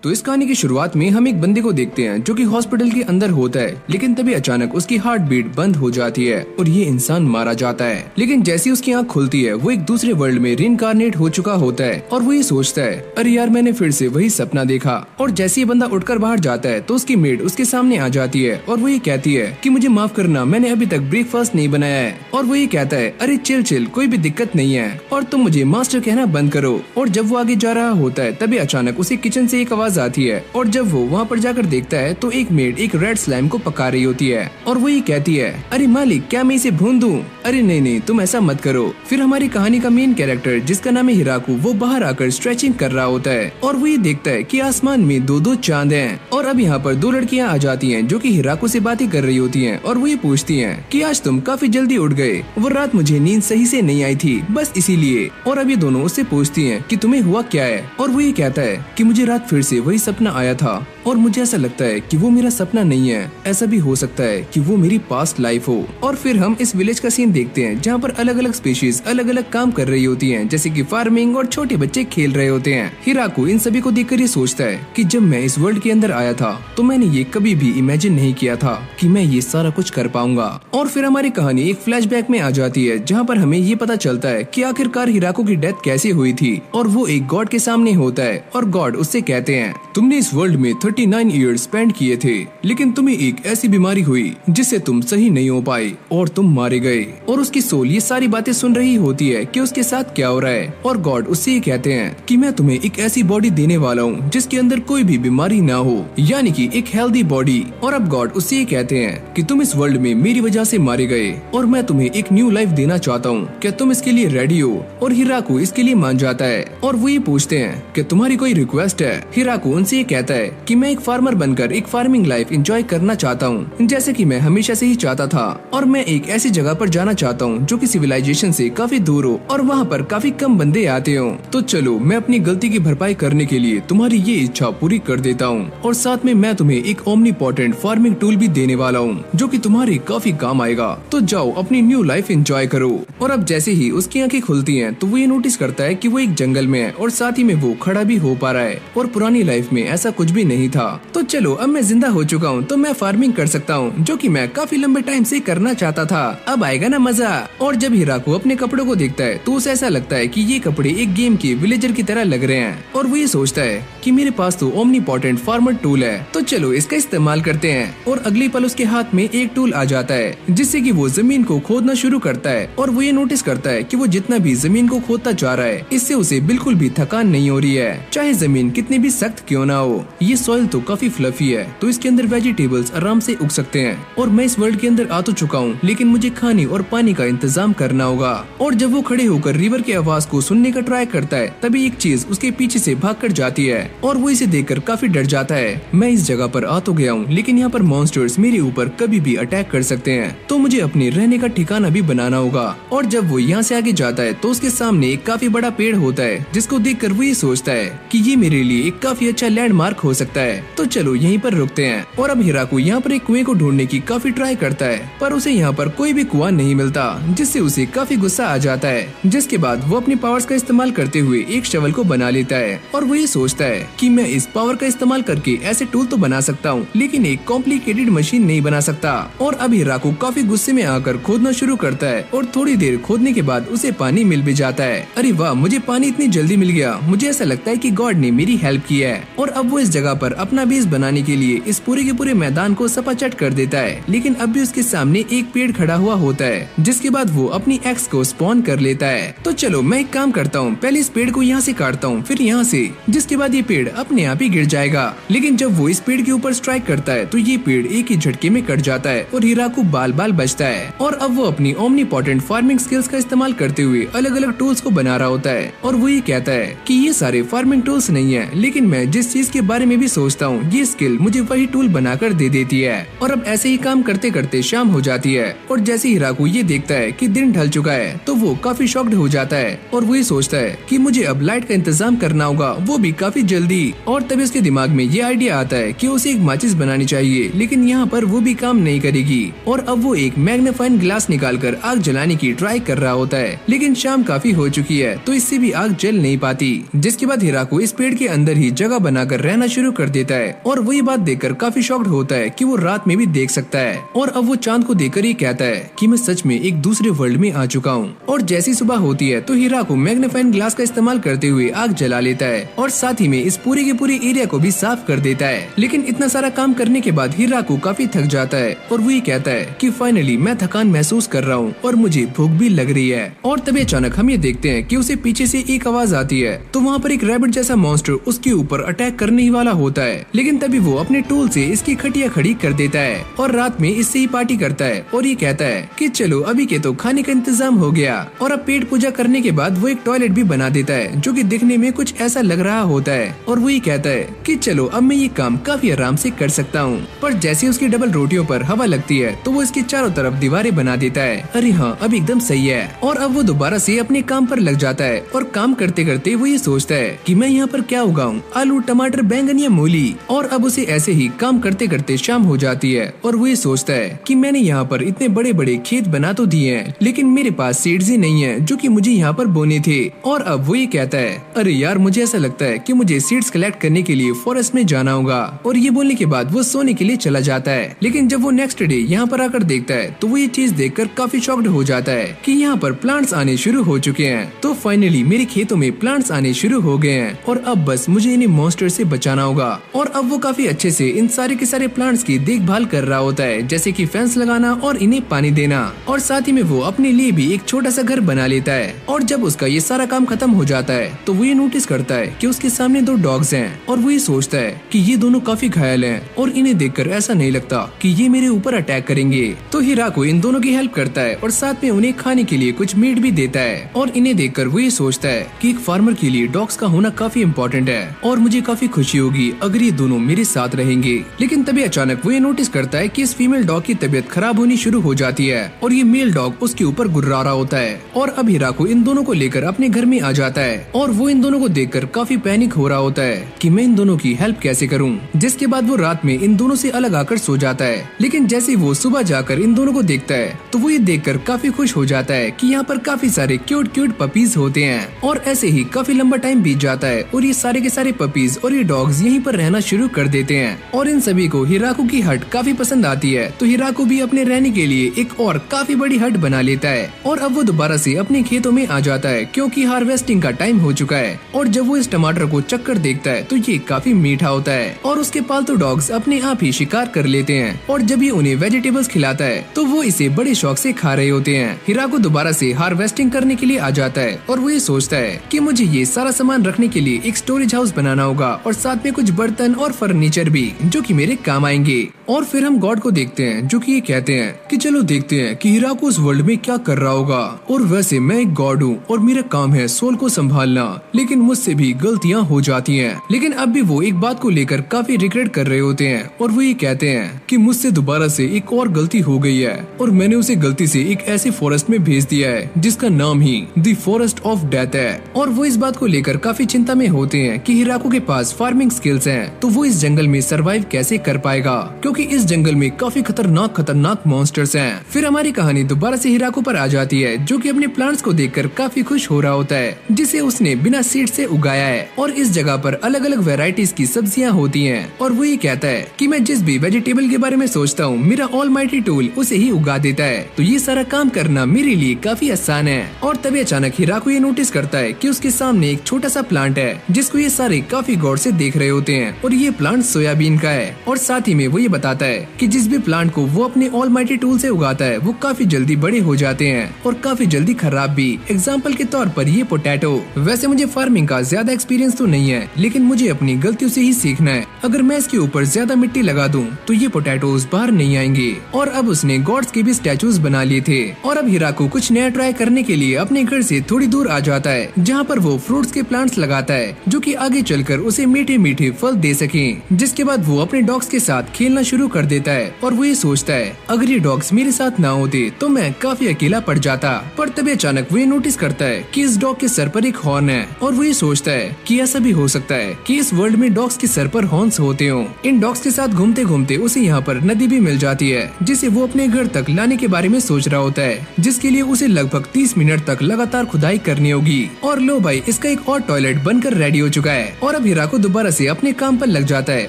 तो इस कहानी की शुरुआत में हम एक बंदे को देखते हैं जो कि हॉस्पिटल के अंदर होता है, लेकिन तभी अचानक उसकी हार्ट बीट बंद हो जाती है और ये इंसान मारा जाता है। लेकिन जैसे ही उसकी आंख खुलती है वो एक दूसरे वर्ल्ड में रीइंकार्नेट हो चुका होता है और वो ये सोचता है, अरे यार मैंने फिर से वही सपना देखा। और जैसे ही बंदा उठकर बाहर जाता है तो उसकी मेड उसके सामने आ जाती है और वो ये कहती है कि मुझे माफ करना, मैंने अभी तक ब्रेकफास्ट नहीं बनाया है। और वो ये कहता है, अरे चिल चिल, कोई भी दिक्कत नहीं है और तुम मुझे मास्टर कहना बंद करो। और जब वो आगे जा रहा होता है तभी अचानक उसे किचन से एक आवाज आती है और जब वो वहाँ पर जाकर देखता है तो एक मेड एक रेड स्लाइम को पका रही होती है और वो ये कहती है, अरे मालिक क्या मैं इसे भून दूं? अरे नहीं नहीं, तुम ऐसा मत करो। फिर हमारी कहानी का मेन कैरेक्टर जिसका नाम है हिराकू, वो बाहर आकर स्ट्रेचिंग कर रहा होता है और वो ये देखता है कि आसमान में दो दो चांद हैं। और अब यहाँ पर दो लड़कियाँ आ जाती हैं जो कि हिराकू से बातें कर रही होती हैं और वो ये पूछती हैं कि आज तुम काफी जल्दी उठ गए, वो रात मुझे नींद सही से नहीं आई थी बस इसीलिए। और अब ये दोनों उससे पूछती हैं कि तुम्हें हुआ क्या है और वो ये कहता है कि मुझे रात फिर से वही सपना आया था और मुझे ऐसा लगता है कि वो मेरा सपना नहीं है, ऐसा भी हो सकता है कि वो मेरी पास्ट लाइफ हो। और फिर हम इस विलेज का सीन देखते हैं जहाँ पर अलग अलग स्पीशीज अलग अलग काम कर रही होती हैं, जैसे कि फार्मिंग और छोटे बच्चे खेल रहे होते हैं। हिराकू इन सभी को देखकर ये सोचता है कि जब मैं इस वर्ल्ड के अंदर आया था तो मैंने ये कभी भी इमेजिन नहीं किया था कि मैं ये सारा कुछ कर पाऊंगा। और फिर हमारी कहानी एक फ्लैशबैक में आ जाती है जहाँ पर हमें ये पता चलता है कि आखिरकार हिराकू की डेथ कैसे हुई थी और वो एक गॉड के सामने होता है और गॉड उससे कहते हैं, तुमने इस वर्ल्ड में 39 ईयर्स स्पेंड किए थे लेकिन तुम्हें एक ऐसी बीमारी हुई जिससे तुम सही नहीं हो पाए और तुम मारे गए। और उसकी सोल ये सारी बातें सुन रही होती है कि उसके साथ क्या हो रहा है और गॉड उससे ये कहते हैं कि मैं तुम्हें एक ऐसी बॉडी देने वाला हूँ जिसके अंदर कोई भी बीमारी ना हो, यानी कि एक हेल्दी बॉडी। और अब गॉड उससे ये कहते हैं कि तुम इस वर्ल्ड में मेरी वजह से मारे गए और मैं तुम्हें एक न्यू लाइफ देना चाहता हूँ, क्या तुम इसके लिए रेडी हो? और हिराकू इसके लिए मान जाता है और वो ये पूछते हैं कि तुम्हारी कोई रिक्वेस्ट है? हिराकू उनसे ये कहता है कि मैं एक फार्मर बनकर एक फार्मिंग लाइफ एंजॉय करना चाहता हूँ जैसे कि मैं हमेशा से ही चाहता था, और मैं एक ऐसी जगह पर जाना चाहता हूँ जो कि सिविलाइजेशन से काफी दूर हो और वहाँ पर काफी कम बंदे आते हो। तो चलो मैं अपनी गलती की भरपाई करने के लिए तुम्हारी ये इच्छा पूरी कर देता हूँ और साथ में मैं तुम्हें एक ओमनीपोटेंट फार्मिंग टूल भी देने वाला हूँ जो कि तुम्हारे काफी काम आएगा। तो जाओ अपनी न्यू लाइफ एंजॉय करो। और अब जैसे ही उसकी आंखें खुलती हैं तो वो ये नोटिस करता है कि वो एक जंगल में है और साथ ही में वो खड़ा भी हो पा रहा है और पुरानी लाइफ में ऐसा कुछ भी नहीं था। तो चलो अब मैं जिंदा हो चुका हूँ तो मैं फार्मिंग कर सकता हूँ जो कि मैं काफी लंबे टाइम से करना चाहता था, अब आएगा ना मजा। और जब हिराकू अपने कपड़ों को देखता है तो उसे ऐसा लगता है कि ये कपड़े एक गेम के विलेजर की तरह लग रहे हैं और वो ये सोचता है कि मेरे पास तो ओमनीपोटेंट फार्मर टूल है तो चलो इसका इस्तेमाल करते हैं। और अगले पल उसके हाथ में एक टूल आ जाता है जिससे कि वो जमीन को खोदना शुरू करता है और वो ये नोटिस करता है कि वो जितना भी जमीन को खोदता जा रहा है इससे उसे बिल्कुल भी थकान नहीं हो रही है, चाहे जमीन कितनी भी सख्त क्यों ना हो। ये सॉइल तो काफी फ्लफी है तो इसके अंदर वेजिटेबल्स आराम से उग सकते हैं और मैं इस वर्ल्ड के अंदर आ तो चुका हूँ लेकिन मुझे खाने और पानी का इंतजाम करना होगा। और जब वो खड़े होकर रिवर की आवाज को सुनने का ट्राई करता है तभी एक चीज उसके पीछे से भाग कर जाती है और वो इसे देखकर काफी डर जाता है। मैं इस जगह पर आ तो गया हूँ लेकिन यहाँ पर मॉन्स्टर्स मेरे ऊपर कभी भी अटैक कर सकते हैं तो मुझे अपने रहने का ठिकाना भी बनाना होगा। और जब वो यहाँ से आगे जाता है तो उसके सामने एक काफी बड़ा पेड़ होता है जिसको देखकर वो ये सोचता है कि ये मेरे लिए एक काफी अच्छा लैंडमार्क हो सकता है तो चलो यहीं पर रुकते हैं। और अब हिराकू यहाँ पर एक कुएं को ढूंढने की काफी ट्राई करता है पर उसे यहाँ पर कोई भी कुआं नहीं मिलता जिससे उसे काफी गुस्सा आ जाता है, जिसके बाद वो अपनी पावर्स का इस्तेमाल करते हुए एक शवल को बना लेता है और वो ये सोचता है कि मैं इस पावर का इस्तेमाल करके ऐसे टूल तो बना सकता हूँ लेकिन एक कॉम्प्लिकेटेड मशीन नहीं बना सकता। और अब हिराकू काफी गुस्से में आकर खोदना शुरू करता है और थोड़ी देर खोदने के बाद उसे पानी मिल भी जाता है। अरे वाह, मुझे पानी इतनी जल्दी मिल गया, मुझे ऐसा लगता है कि गॉड ने मेरी हेल्प की है। और अब वो इस जगह पर अपना बेस बनाने के लिए इस पूरे के पूरे मैदान को सपाचट कर देता है लेकिन अब भी उसके सामने एक पेड़ खड़ा हुआ होता है जिसके बाद वो अपनी एक्स को स्पॉन कर लेता है। तो चलो मैं एक काम करता हूँ, पहले इस पेड़ को यहाँ से काटता हूँ फिर यहाँ से, जिसके बाद ये पेड़ अपने आप ही गिर जाएगा। लेकिन जब वो इस पेड़ के ऊपर स्ट्राइक करता है तो ये पेड़ एक ही झटके में कट जाता है और हिराकू बाल बाल बचता है। और अब वो अपनी ओमनीपोटेंट फार्मिंग स्किल्स का इस्तेमाल करते हुए अलग अलग टूल्स को बना रहा होता है और वो ये कहता है कि ये सारे फार्मिंग टूल्स नहीं है लेकिन मैं जिस चीज के बारे में भी सोचता हूँ ये स्किल मुझे वही टूल बनाकर दे देती है। और अब ऐसे ही काम करते करते शाम हो जाती है और जैसे हिराकू ये देखता है कि दिन ढल चुका है तो वो काफी शॉक्ड हो जाता है और वो ये सोचता है कि मुझे अब लाइट का इंतजाम करना होगा, वो भी काफी जल्दी। और तभी उसके दिमाग में ये आइडिया आइडिया आता है कि उसे एक माचिस बनानी चाहिए, लेकिन यहाँ पर वो भी काम नहीं करेगी और अब वो एक मैग्नीफाइंग ग्लास निकालकर आग जलाने की ट्राई कर रहा होता है, लेकिन शाम काफी हो चुकी है तो इससे भी आग जल नहीं पाती। जिसके बाद हिराको इस पेड़ के अंदर ही जगह बनाकर रहना शुरू कर देता है और वो ये बात देखकर काफी शॉक्ड होता है कि वो रात में भी देख सकता है। और अब वो चांद को देखकर ये कहता है कि मैं सच में एक दूसरे वर्ल्ड में आ चुका हूँ। और जैसी सुबह होती है तो हिराको मैग्नीफाइंग ग्लास का इस्तेमाल करते हुए आग जला लेता है और साथ ही में इस पूरे के पूरे एरिया को भी साफ कर देता है। लेकिन इतना सारा काम करने के बाद हिराको काफी थक जाता है और वो ये कहता है कि फाइनली मैं थकान महसूस कर रहा हूँ और मुझे भूख भी लग रही है। और तभी अचानक हम ये देखते हैं कि उसे पीछे से एक आवाज आती है तो वहाँ पर एक रैबिट जैसा मॉन्स्टर उसके ऊपर अटैक करने ही वाला होता है, लेकिन तभी वो अपने टूल से इसकी खटिया खड़ी कर देता है और रात में इससे ही पार्टी करता है और ये कहता है कि चलो अभी के तो खाने का इंतजाम हो गया। और अब पेट पूजा करने के बाद वो एक टॉयलेट भी बना देता है जो कि दिखने में कुछ ऐसा लग रहा होता है और वो ये कहता है कि चलो अब मैं ये काम काफी आराम से कर सकता हूँ। पर जैसे उसकी डबल रोटियों पर हवा लगती है तो वो इसके चारों तरफ दीवारें बना देता है। अरे हाँ, अब एकदम सही है। और अब वो दोबारा से अपने काम पर लग जाता है और काम करते करते वो ये सोचता है कि मैं यहाँ पर क्या उगाऊं, आलू, टमाटर, बैंगन या मूली। और अब उसे ऐसे ही काम करते करते शाम हो जाती है और वो ये सोचता है कि मैंने यहाँ पर इतने बड़े बड़े खेत बना तो दिए हैं, लेकिन मेरे पास सीड्स ही नहीं है जो कि मुझे यहाँ पर बोने थे। और अब वो ये कहता है अरे यार, मुझे ऐसा लगता है कि मुझे सीड्स कलेक्ट करने के लिए फॉरेस्ट में जाना होगा। और ये बोलने के बाद वो सोने के लिए चला जाता है। लेकिन जब वो नेक्स्ट डे यहाँ पर आकर देखता है तो वो ये चीज देखकर काफी शॉक्ड हो जाता है कि यहाँ पर प्लांट्स आने शुरू हो चुके हैं। तो फाइनली मेरे खेतों में प्लांट्स आने शुरू हो गए हैं और अब बस मुझे इन्हें मॉन्स्टर से बचाना होगा। और अब वो काफी अच्छे से इन सारे के सारे प्लांट्स की देखभाल कर रहा होता है, जैसे कि फेंस लगाना और इन्हें पानी देना। और साथ ही में वो अपने लिए भी एक छोटा सा घर बना लेता है। और जब उसका ये सारा काम खत्म हो जाता है तो वो ये नोटिस करता है कि उसके सामने दो डॉग्स हैं और वो ये सोचता है कि ये दोनों काफी घायल हैं और इन्हें देखकर ऐसा नहीं लगता कि ये मेरे ऊपर अटैक करेंगे। तो हिराको इन दोनों की हेल्प करता है और साथ में उन्हें खाने के लिए कुछ मीट भी देता है। और इन्हें देखकर वो ये सोचता है कि एक फार्मर के लिए डॉग्स का होना काफी इम्पोर्टेंट है और मुझे काफी खुशी होगी अगर ये दोनों मेरे साथ रहेंगे। लेकिन तभी अचानक वो ये नोटिस करता है कि इस फीमेल डॉग की तबीयत खराब होनी शुरू हो जाती है और ये मेल डॉग उसके ऊपर गुर्रा रहा होता है। और अब हिराको इन दोनों को लेकर अपने घर में आ जाता है और वो इन दोनों को देखकर काफी पैनिक हो रहा होता है कि मैं इन दोनों की हेल्प कैसे करूं। जिसके बाद वो रात में इन दोनों से अलग आकर सो जाता है। लेकिन जैसे वो सुबह जाकर इन दोनों को देखता है तो वो ये देखकर काफी खुश हो जाता है कि यहाँ पर काफी सारे क्यूट क्यूट पपीज होते हैं। और ऐसे ही काफी लंबा टाइम बीत जाता है और ये सारे के सारे पपीज और ये डॉग्स यहीं पर रहना शुरू कर देते हैं। और इन सभी को हिराको की हट काफी पसंद आती है तो हिराको भी अपने रहने के लिए एक और काफी बड़ी हट बना लेता है। और अब वो दोबारा से अपने खेतों में आ जाता है क्योंकि हार्वेस्टिंग का टाइम हो चुका है। और जब वो इस टमाटर को चक्कर देखता है तो ये काफी मीठा होता है और उसके पालतू डॉग्स अपने आप ही शिकार कर लेते हैं। और जब ये उन्हें वेजिटेबल्स खिलाता है तो वो इसे बड़े शौक से खा रहे होते हैं। हिराको दोबारा से हार्वेस्टिंग करने के लिए आ जाता है और वो ये सोचता है कि मुझे ये सारा सामान रखने के लिए एक स्टोरेज हाउस बनाना होगा और साथ में कुछ बर्तन और फर्नीचर भी जो कि मेरे काम आएंगे। और फिर हम गॉड को देखते हैं जो कि ये कहते हैं कि चलो देखते हैं कि हिराको उस वर्ल्ड में क्या कर रहा होगा। और वैसे मैं एक गॉड हूँ और मेरा काम है सोल को संभालना, लेकिन मुझसे भी गलतियाँ हो जाती हैं। लेकिन अब भी वो एक बात को लेकर काफी रिग्रेट कर रहे होते हैं और वो ये कहते हैं कि मुझसे दोबारा से एक और गलती हो गई है और मैंने उसे गलती से एक ऐसे फॉरेस्ट में भेज दिया है जिसका नाम ही द फॉरेस्ट ऑफ डेथ है। और वो इस बात को लेकर काफी चिंता में होते हैं कि हिराको के पास फार्मिंग स्किल्स हैं तो वो इस जंगल में सरवाइव कैसे कर पाएगा, क्योंकि इस जंगल में काफी खतरनाक मॉन्स्टर्स हैं। फिर हमारी कहानी दोबारा से हिराको पर आ जाती है जो कि अपने प्लांट्स को देखकर काफी खुश हो रहा होता है जिसे उसने बिना सीड से उगाया है। और इस जगह पर अलग अलग वेराइटीज की सब्जियां होती हैं और वो ये कहता है कि मैं जिस भी वेजिटेबल के बारे में सोचता हूँ मेरा ऑलमाइटी टूल उसे ही उगा देता है, तो ये सारा काम करना मेरे लिए काफी आसान है। और तभी अचानक हिराको ये नोटिस करता है कि उसके सामने एक छोटा सा प्लांट है जिसको ये सारे काफी गौर से देख रहे होते हैं और ये प्लांट सोयाबीन का है। और साथ ही में वो ये बताता है कि जिस भी प्लांट को वो अपने ऑलमाइटी टूल से उगाता है वो काफी जल्दी बड़े हो जाते हैं और काफी जल्दी खराब भी। एग्जाम्पल के तौर पर ये पोटैटो। वैसे मुझे फार्मिंग का ज्यादा एक्सपीरियंस तो नहीं है, लेकिन मुझे अपनी गलतियों से ही सीखना है। अगर मैं इसके ऊपर ज्यादा मिट्टी लगा दूं तो ये पोटैटोज बाहर नहीं आएंगे। और अब उसने गॉड्स के भी स्टैचूज बना लिए थे। और अब हिराको कुछ नया ट्राई करने के लिए अपने घर से थोड़ी दूर आ जाता है जहाँ पर वो फ्रूट्स के प्लांट्स लगाता है जो कि आगे चलकर उसे मीठे मीठे फल दे सकें। जिसके बाद वो अपने डॉग्स के साथ खेलना शुरू कर देता है और वो ये सोचता है अगर ये डॉग्स मेरे साथ ना होते तो मैं काफी अकेला पड़ जाता। पर तभी अचानक वो ये नोटिस करता है कि इस डॉग के सर पर एक हॉर्न है और वो ये सोचता है कि ऐसा भी हो सकता है कि इस वर्ल्ड में डॉग्स के सर पर पर हॉर्न्स होते हों। इन डॉग्स के साथ घूमते घूमते उसे यहाँ पर नदी भी मिल जाती है, जिसे वो अपने घर तक लाने के बारे में सोच रहा होता है, जिसके लिए उसे लगभग 30 मिनट तक लगातार खुदाई करनी होगी। और लो भाई, इसका एक और टॉयलेट बनकर रेडी हो चुका है और अब हिराको दोबारा से अपने काम पर लग जाता है।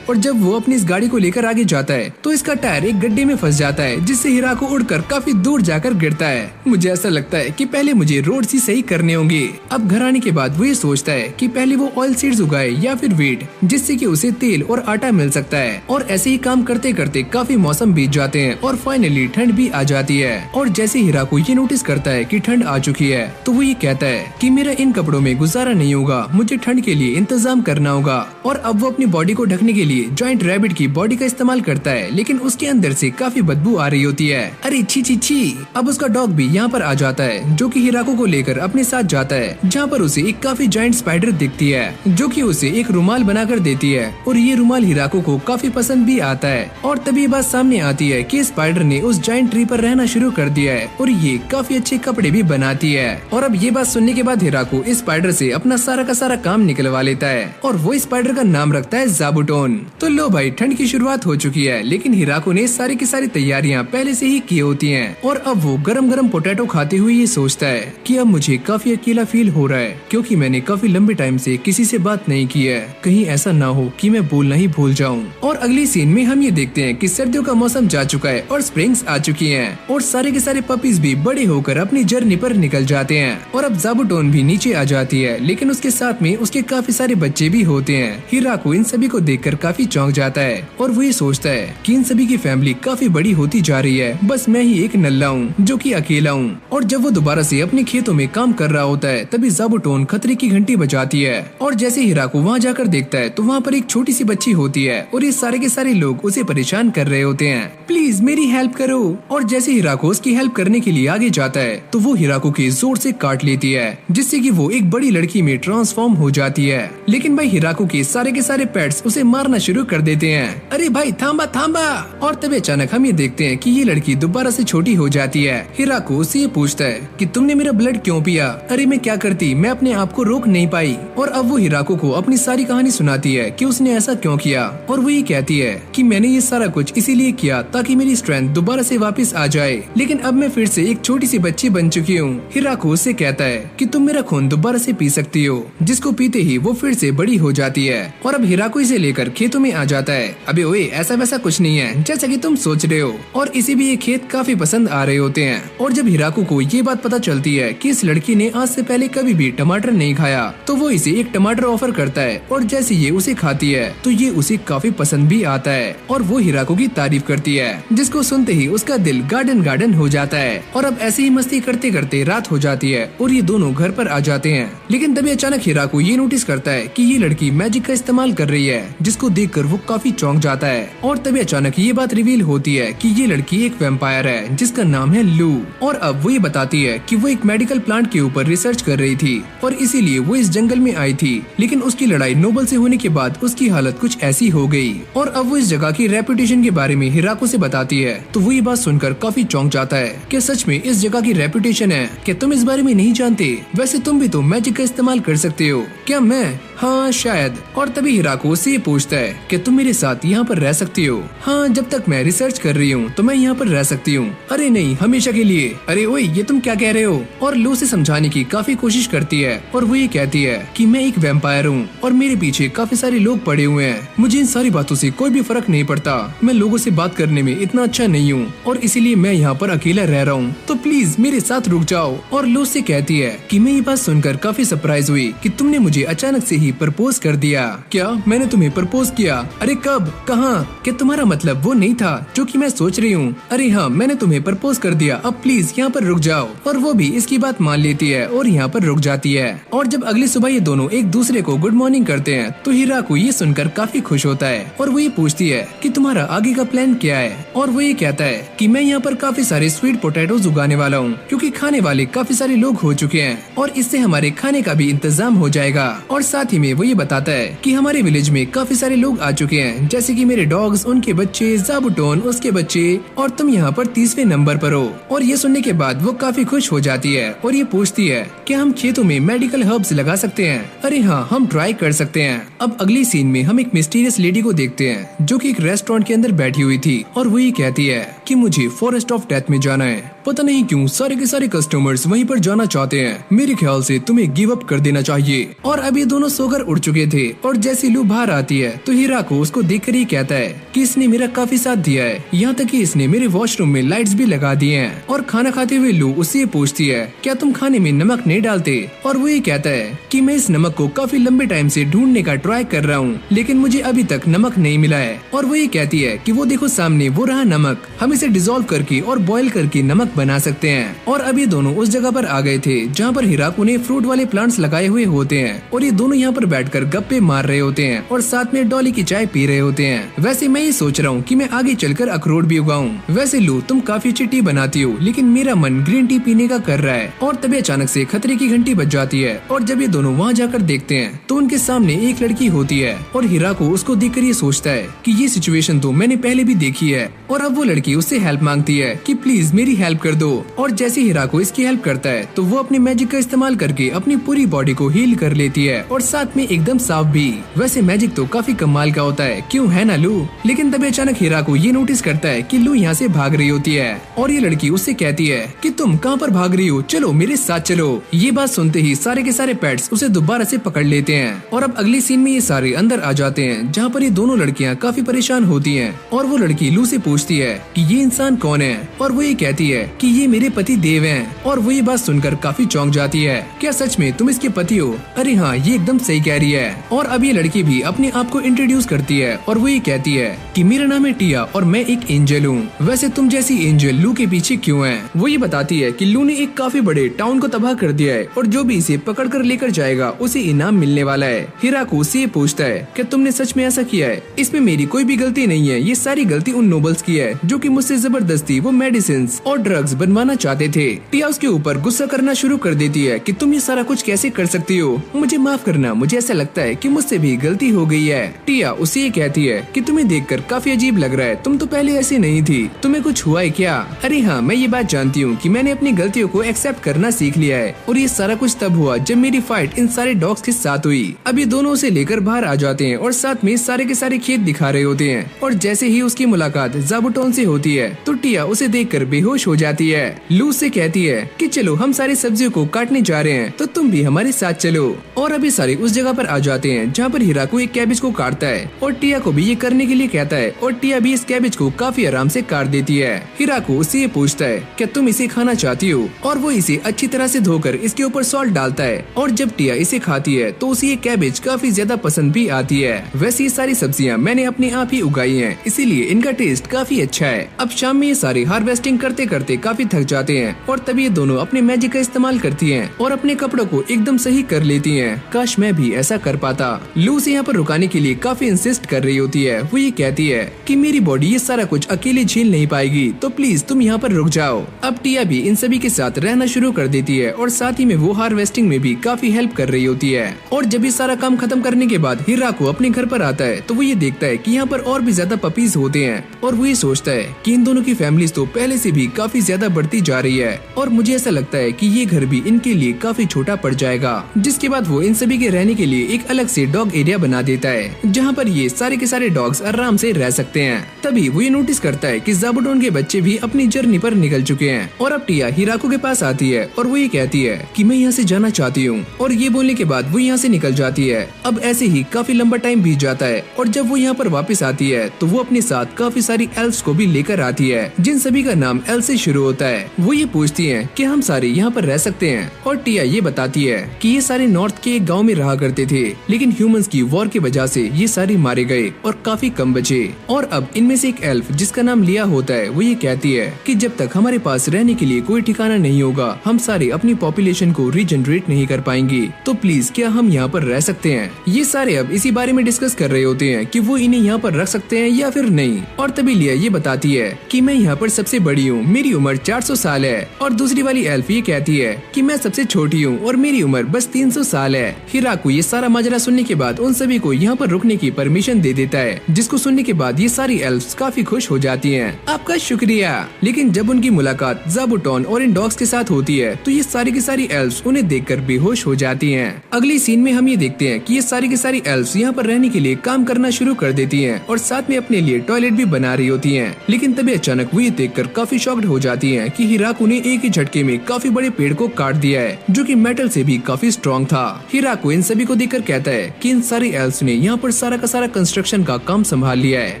और जब वो अपनी इस गाड़ी को लेकर आगे जाता है तो इसका टायर एक गड्ढे में फंस जाता है, जिससे हिराको उड़कर काफी दूर जाकर गिरता है। मुझे ऐसा लगता है कि पहले मुझे रोड ही सही करने होंगे। अब घर आने के बाद वो ये सोचता है कि पहले वो ऑयल सीड्स उगाए या फिर वीट, जिससे कि उसे तेल और आटा मिल सकता है। और ऐसे ही काम करते करते काफी मौसम बीत जाते हैं और फाइनली ठंड भी आ जाती है। और जैसे हिराको ये नोटिस करता है कि ठंड आ चुकी है तो वो ये कहता है कि मेरा इन कपड़ों में गुजारा नहीं होगा, मुझे ठंड के लिए इंतजाम करना होगा। और अब वो अपनी बॉडी को ढकने के लिए जॉइंट रैबिट की बॉडी का इस्तेमाल करता है, लेकिन उसके अंदर से काफी बदबू आ रही होती है। अरे छी छी छी। अब उसका डॉग भी यहाँ पर आ जाता है, जो कि हिराको को लेकर अपने साथ जाता है, जहाँ पर उसे एक काफी जॉइंट स्पाइडर दिखती है, जो कि उसे एक रुमाल बनाकर देती है। और ये रुमाल हिराको को काफी पसंद भी आता है। और तभी बात सामने आती है कि स्पाइडर ने उस जॉइंट ट्री पर रहना शुरू कर दिया है और ये काफी अच्छे कपड़े भी बनाती है। और अब ये बात सुनने के बाद हिराको इस स्पाइडर से अपना सारा का सारा काम निकलवा लेता है और वो स्पाइडर का नाम रखता है ज़ाबुटोन। तो लो भाई, ठंड की शुरुआत हो चुकी है, लेकिन हिराको ने सारी की सारी तैयारियां पहले से ही की होती हैं। और अब वो गरम गरम पोटैटो खाते हुए ये सोचता है कि अब मुझे काफी अकेला फील हो रहा है, क्योंकि मैंने काफी लंबे टाइम से किसी से बात नहीं की है। कहीं ऐसा ना हो कि मैं बोलना ही भूल जाऊं। और अगली सीन में हम ये देखते हैं कि सर्दियों का मौसम जा चुका है और स्प्रिंग्स आ चुकी हैं और सारे के सारे पपीज भी बड़े होकर अपनी जर्नी पर निकल जाते हैं। और अब ज़ाबुटोन भी नीचे आ जाती है, लेकिन उसके साथ में उसके काफी सारे बच्चे भी होते हैं। हिराको इन सभी को देखकर काफी चौंक जाता है और वो ये सोचता है कि इन सभी की फैमिली काफी बड़ी होती जा रही है, बस मैं ही एक नल्ला हूँ जो कि अकेला हूँ। और जब वो दोबारा से अपने खेतों में काम कर रहा होता है, तभी ज़ाबुटोन खतरे की घंटी बजाती है। और जैसे हिराको वहाँ जाकर देखता है तो वहाँ पर एक छोटी सी बच्ची होती है और ये सारे के सारे लोग उसे परेशान कर रहे होते हैं, प्लीज मेरी हेल्प करो। और जैसे हिराको उसकी हेल्प करने के लिए आगे जाता है तो वो हिराको के जोर से काट लेती है, जिससे कि वो एक बड़ी लड़की में ट्रांसफॉर्म हो जाती है। लेकिन भाई हिराको के सारे पेट्स उसे मारना शुरू कर देते हैं। अरे भाई थांबा थांबा। और तभी अचानक हम ये देखते हैं कि ये लड़की दोबारा से छोटी हो जाती है। हिराको उससे ये पूछता है कि तुमने मेरा ब्लड क्यों पिया? अरे मैं क्या करती, मैं अपने आप को रोक नहीं पाई। और अब वो हिराको को अपनी सारी कहानी सुनाती है कि उसने ऐसा क्यों किया। और वो ये कहती है कि मैंने ये सारा कुछ इसीलिए किया ताकि मेरी स्ट्रेंथ दोबारा से वापस आ जाए, लेकिन अब मैं फिर से एक छोटी सी बच्ची बन चुकी हूँ। हिराको उससे कहता है कि तुम मेरा खून दोबारा से पी सकती हो, जिसको पीते ही वो फिर से बड़ी हो जाती है। और अब हिराको इसे लेकर खेतों में आ जाता है। अबे ओए, ऐसा वैसा कुछ नहीं है जैसा कि तुम सोच रहे हो। और इसे भी ये खेत काफी पसंद आ रहे होते हैं। और जब हिराको को ये बात पता चलती है कि इस लड़की ने आज से पहले कभी भी टमाटर नहीं खाया, तो वो इसे एक टमाटर ऑफर करता है। और जैसे ये उसे खाती है तो ये उसे काफी पसंद भी आता है और वो हिराको की तारीफ करती है, जिसको सुनते ही उसका दिल गार्डन हो जाता है। और अब ऐसे ही मस्ती करते करते रात हो जाती है और ये दोनों घर पर आ जाते हैं। लेकिन तभी अचानक हिराको ये नोटिस करता है कि ये लड़की मैजिक का इस्तेमाल कर रही है, जिसको देखकर वो काफी चौंक जाता है। और तभी अचानक ये बात रिवील होती है कि ये लड़की एक वैम्पायर है जिसका नाम है लू। और अब वो ये बताती है कि वो एक मेडिकल प्लांट के ऊपर रिसर्च कर रही थी और इसीलिए वो इस जंगल में आई थी, लेकिन उसकी लड़ाई नोबल से होने के बाद उसकी हालत कुछ ऐसी हो गई। और अब वो इस जगह की रेपुटेशन के बारे में हिराको से बताती है, तो वो ये बात सुनकर काफी चौंक जाता है कि सच में इस जगह की रेपुटेशन है। क्या तुम इस बारे में नहीं जानते? वैसे तुम भी तो मैजिक का इस्तेमाल कर सकते हो। क्या मैं? हाँ शायद। और तभी हिराको उससे ये पूछता है कि तुम मेरे साथ यहाँ पर रह सकती हो? हाँ, जब तक मैं रिसर्च कर रही हूँ तो मैं यहाँ पर रह सकती हूँ। अरे नहीं, हमेशा के लिए। अरे ओए, ये तुम क्या कह रहे हो? और लू से समझाने की काफी कोशिश करती है और वो ये कहती है कि मैं एक वैम्पायर हूँ और मेरे पीछे काफी सारे लोग पड़े हुए हैं। मुझे इन सारी बातों से कोई भी फर्क नहीं पड़ता। मैं लोगों से बात करने में इतना अच्छा नहीं हूँ और इसीलिए मैं यहाँ पर अकेला रह रहा हूँ, तो प्लीज मेरे साथ रुक जाओ। और लू से कहती है कि मैं ये बात सुनकर काफी सरप्राइज हुई कि तुमने मुझे अचानक से ही प्रपोज कर दिया। क्या मैंने तुम्हें प्रपोज किया? अरे कब, कहाँ? क्या तुम्हारा मतलब वो नहीं था जो कि मैं सोच रही हूँ? अरे हाँ, मैंने तुम्हें प्रपोज कर दिया, अब प्लीज यहाँ पर रुक जाओ। और वो भी इसकी बात मान लेती है और यहाँ पर रुक जाती है। और जब अगली सुबह ये दोनों एक दूसरे को गुड मॉर्निंग करते हैं तो हिराको ये सुनकर काफी खुश होता है और वो ये पूछती है कि तुम्हारा आगे का प्लान क्या है? और वो ये कहता है कि मैं यहाँ पर काफी सारे स्वीट पोटैटोज उगाने वाला हूँ, क्योंकि खाने वाले काफी सारे लोग हो चुके हैं और इससे हमारे खाने का भी इंतजाम हो जाएगा। और साथ ही में वो ये बताता है कि हमारे विलेज में काफी सारे लोग आ चुके हैं, जैसे कि मेरे डॉग्स, उनके बच्चे, ज़ाबुटोन उसके बच्चे, और तुम यहाँ पर 30वें नंबर पर हो। और ये सुनने के बाद वो काफी खुश हो जाती है और ये पूछती है कि हम खेतों में मेडिकल हर्ब्स लगा सकते हैं? अरे हाँ, हम ट्राई कर सकते हैं। अब अगली सीन में हम एक मिस्टीरियस लेडी को देखते हैं जो कि एक रेस्टोरेंट के अंदर बैठी हुई थी और वो ये कहती है कि मुझे फॉरेस्ट ऑफ डेथ में जाना है। पता नहीं क्यों सारे के सारे कस्टमर्स वहीं पर जाना चाहते हैं। मेरे ख्याल से तुम्हें गिव अप कर देना चाहिए। और अभी दोनों सोकर उड़ चुके थे और जैसे लू बाहर आती है तो हिराको उसको देखकर ही कहता है कि इसने मेरा काफी साथ दिया है, यहाँ तक कि इसने मेरे वॉशरूम में लाइट्स भी लगा दिए हैं। और खाना खाते हुए लू उससे पूछती है क्या तुम खाने में नमक नहीं डालते, और वो ये कहता है कि मैं इस नमक को काफी लंबे टाइम से ढूंढने का ट्राई कर रहा हूँ लेकिन मुझे अभी तक नमक नहीं मिला है। और वो ये कहती है कि वो देखो सामने वो रहा नमक, हम इसे डिसॉल्व करके और बॉईल करके नमक बना सकते हैं। और अभी दोनों उस जगह पर आ गए थे जहाँ पर हिराको ने फ्रूट वाले प्लांट्स लगाए हुए होते हैं और ये दोनों यहाँ पर बैठकर गप्पे मार रहे होते हैं और साथ में डॉली की चाय पी रहे होते हैं। वैसे मैं ये सोच रहा हूँ कि मैं आगे चलकर अखरोट भी उगाऊं। वैसे लू तुम काफी अच्छी टी बनाती हो लेकिन मेरा मन ग्रीन टी पीने का कर रहा है। और तभी अचानक से खतरे की घंटी बज जाती है और जब ये दोनों वहाँ जाकर देखते हैं तो उनके सामने एक लड़की होती है और हिराको उसको देखकर ये सोचता है कि ये सिचुएशन तो मैंने पहले भी देखी है। और अब वो लड़की उससे हेल्प मांगती है कि प्लीज मेरी हेल्प कर दो। और जैसे हिराको इसकी हेल्प करता है तो वो अपने मैजिक का इस्तेमाल करके अपनी पूरी बॉडी को हील कर लेती है और साथ में एकदम साफ भी। वैसे मैजिक तो काफी कमाल का होता है, क्यों है ना लू। लेकिन तभी अचानक हिराको ये नोटिस करता है कि लू यहाँ से भाग रही होती है और ये लड़की उससे कहती है कि तुम कहाँ पर भाग रही हो, चलो मेरे साथ चलो। ये बात सुनते ही सारे के सारे पेट्स उसे दोबारा से पकड़ लेते हैं। और अब अगले सीन में ये सारे अंदर आ जाते हैं जहाँ पर ये दोनों लड़कियाँ काफी परेशान होती हैं। और वो लड़की लू से पूछती है कि ये इंसान कौन है और वो ये कहती है कि ये मेरे पति देव हैं। और वो ये बात सुनकर काफी चौंक जाती है, क्या सच में तुम इसके पति हो? अरे हाँ, ये एकदम सही कह रही है। और अब ये लड़की भी अपने आप को इंट्रोड्यूस करती है और वो ये कहती है कि मेरा नाम है टिया और मैं एक एंजल हूँ। वैसे तुम जैसी एंजल लू के पीछे क्यों है? वो ये बताती है कि लू ने एक काफी बड़े टाउन को तबाह कर दिया है और जो भी इसे पकड़ कर लेकर जाएगा उसे इनाम मिलने वाला है। हिराको उससे ये पूछता है कि तुमने सच में ऐसा किया है? इसमें मेरी कोई भी गलती नहीं है, ये सारी गलती उन नोबल्स की है जो कि मुझसे जबरदस्ती वो मेडिसिन और ड्रग्स बनवाना चाहते थे। टिया उसके ऊपर गुस्सा करना शुरू कर देती है कि तुम ये सारा कुछ कैसे कर सकती हो, मुझे माफ करना, मुझे ऐसा लगता है कि मुझसे भी गलती हो गई है। टिया उसे ये कहती है कि तुम्हें देखकर काफी अजीब लग रहा है, तुम तो पहले ऐसी नहीं थी, तुम्हें कुछ हुआ है क्या? अरे हाँ, मैं ये बात जानती हूँ कि मैंने अपनी गलतियों को एक्सेप्ट करना सीख लिया है और ये सारा कुछ तब हुआ जब मेरी फाइट इन सारे डॉग्स के साथ हुई। अभी दोनों उसे लेकर बाहर आ जाते हैं और साथ में सारे के सारे खेत दिखा रहे होते हैं। और जैसे ही उसकी मुलाकात ज़ाबुटोन से होती है तो टिया उसे देखकर बेहोश हो जाती है। लू से कहती है कि चलो हम सारी सब्जियों को काटने जा रहे हैं तो तुम भी हमारे साथ चलो। और अभी सारे उस जगह पर आ जाते हैं जहाँ पर हिराको एक कैबेज को काटता है और टिया को भी ये करने के लिए कहता है और टिया भी इस कैबेज को काफी आराम से काट देती है। हिराको उससे ये पूछता है क्या तुम इसे खाना चाहती हो और वो इसे अच्छी तरह से धोकर इसके ऊपर सॉल्ट डालता है और जब टिया इसे खाती है तो उसे ये कैबेज काफी ज्यादा पसंद भी आती है। वैसे ये सारी सब्जियाँ मैंने अपने आप ही उगाई है इसीलिए इनका टेस्ट काफी अच्छा है। अब शाम में ये सारे हार्वेस्टिंग करते करते काफी थक जाते हैं और तभी ये दोनों अपने मैजिक का इस्तेमाल करती हैं और अपने कपड़ों को एकदम सही कर लेती हैं। काश मैं भी ऐसा कर पाता। लू से यहाँ पर रुकाने के लिए काफी इंसिस्ट कर रही होती है। वो ये कहती है कि मेरी बॉडी ये सारा कुछ अकेले झेल नहीं पाएगी तो प्लीज तुम यहाँ पर रुक जाओ। अब टिया भी इन सभी के साथ रहना शुरू कर देती है और साथ ही में वो हार्वेस्टिंग में भी काफी हेल्प कर रही होती है। और जब ये सारा काम खत्म करने के बाद हिराको अपने घर पर आता है तो वो ये देखता है कि यहाँ पर और भी ज्यादा पपीज होते हैं और वो ये सोचता है कि इन दोनों की फैमिलीज तो पहले से भी काफी ज्यादा बढ़ती जा रही है और मुझे ऐसा लगता है कि ये घर भी इनके लिए काफी छोटा पड़ जाएगा। जिसके बाद वो इन सभी के रहने के लिए एक अलग से डॉग एरिया बना देता है जहाँ पर ये सारे के सारे डॉग्स आराम से रह सकते हैं। तभी वो ये नोटिस करता है कि ज़ाबुटोन के बच्चे भी अपनी जर्नी पर निकल चुके हैं और अब टिया हिराको के पास आती है और वो ये कहती है कि मैं यहाँ से जाना चाहती हूँ और ये बोलने के बाद वो यहाँ से निकल जाती है। अब ऐसे ही काफी लंबा टाइम बीत जाता है और जब वो यहाँ पर वापस आती है तो वो अपने साथ काफी सारी एल्फ्स को भी लेकर आती है जिन सभी का नाम एल से शुरू होता है। वो ये पूछती है कि हम सारे यहाँ पर रह सकते हैं और टिया ये बताती है कि ये सारे नॉर्थ के एक गाँव में रहा करते थे लेकिन ह्यूमंस की वॉर की वजह से ये सारे मारे गए और काफी कम बचे। और अब इनमें से एक एल्फ जिसका नाम लिया होता है वो ये कहती है कि जब तक हमारे पास रहने के लिए कोई ठिकाना नहीं होगा हम सारे अपनी पॉपुलेशन को रीजनरेट नहीं कर पाएंगे तो प्लीज क्या हम यहाँ पर रह सकते हैं। ये सारे अब इसी बारे में डिस्कस कर रहे होते हैं कि वो इन्हें यहाँ पर रख सकते हैं या फिर नहीं। और तभी लिया ये बताती है कि मैं यहाँ पर सबसे बड़ी हूँ, मेरी उम्र 400 साल है। और दूसरी वाली एल्फ ये कहती है कि मैं सबसे छोटी हूँ और मेरी उम्र बस 300 साल है। हिराकू ये सारा माजरा सुनने के बाद उन सभी को यहाँ पर रुकने की परमिशन दे देता है, जिसको सुनने के बाद ये सारी एल्फ्स काफी खुश हो जाती हैं। आपका शुक्रिया। लेकिन जब उनकी मुलाकात ज़ाबूटोन और इन डॉग्स के साथ होती है तो ये सारी की सारी एल्फ्स उन्हें देखकर बेहोश हो जाती हैं। अगली सीन में हम ये देखते हैं कि ये सारी की सारी एल्फ्स यहाँ पर रहने के लिए काम करना शुरू कर देती हैं और साथ में अपने लिए टॉयलेट भी बना रही होती हैं। लेकिन तभी अचानक वो ये देखकर काफी शॉक्ड हो जाती हैं कि हिराकू ने एक ही झटके में काफी बड़े पेड़ को काट दिया है, जो कि मेटल से भी काफी स्ट्रॉन्ग था। हिराकू इन सभी को देखकर कहता है कि इन सारी एल्फ्स ने यहाँ पर सारा का सारा कंस्ट्रक्शन का काम संभाल लिया है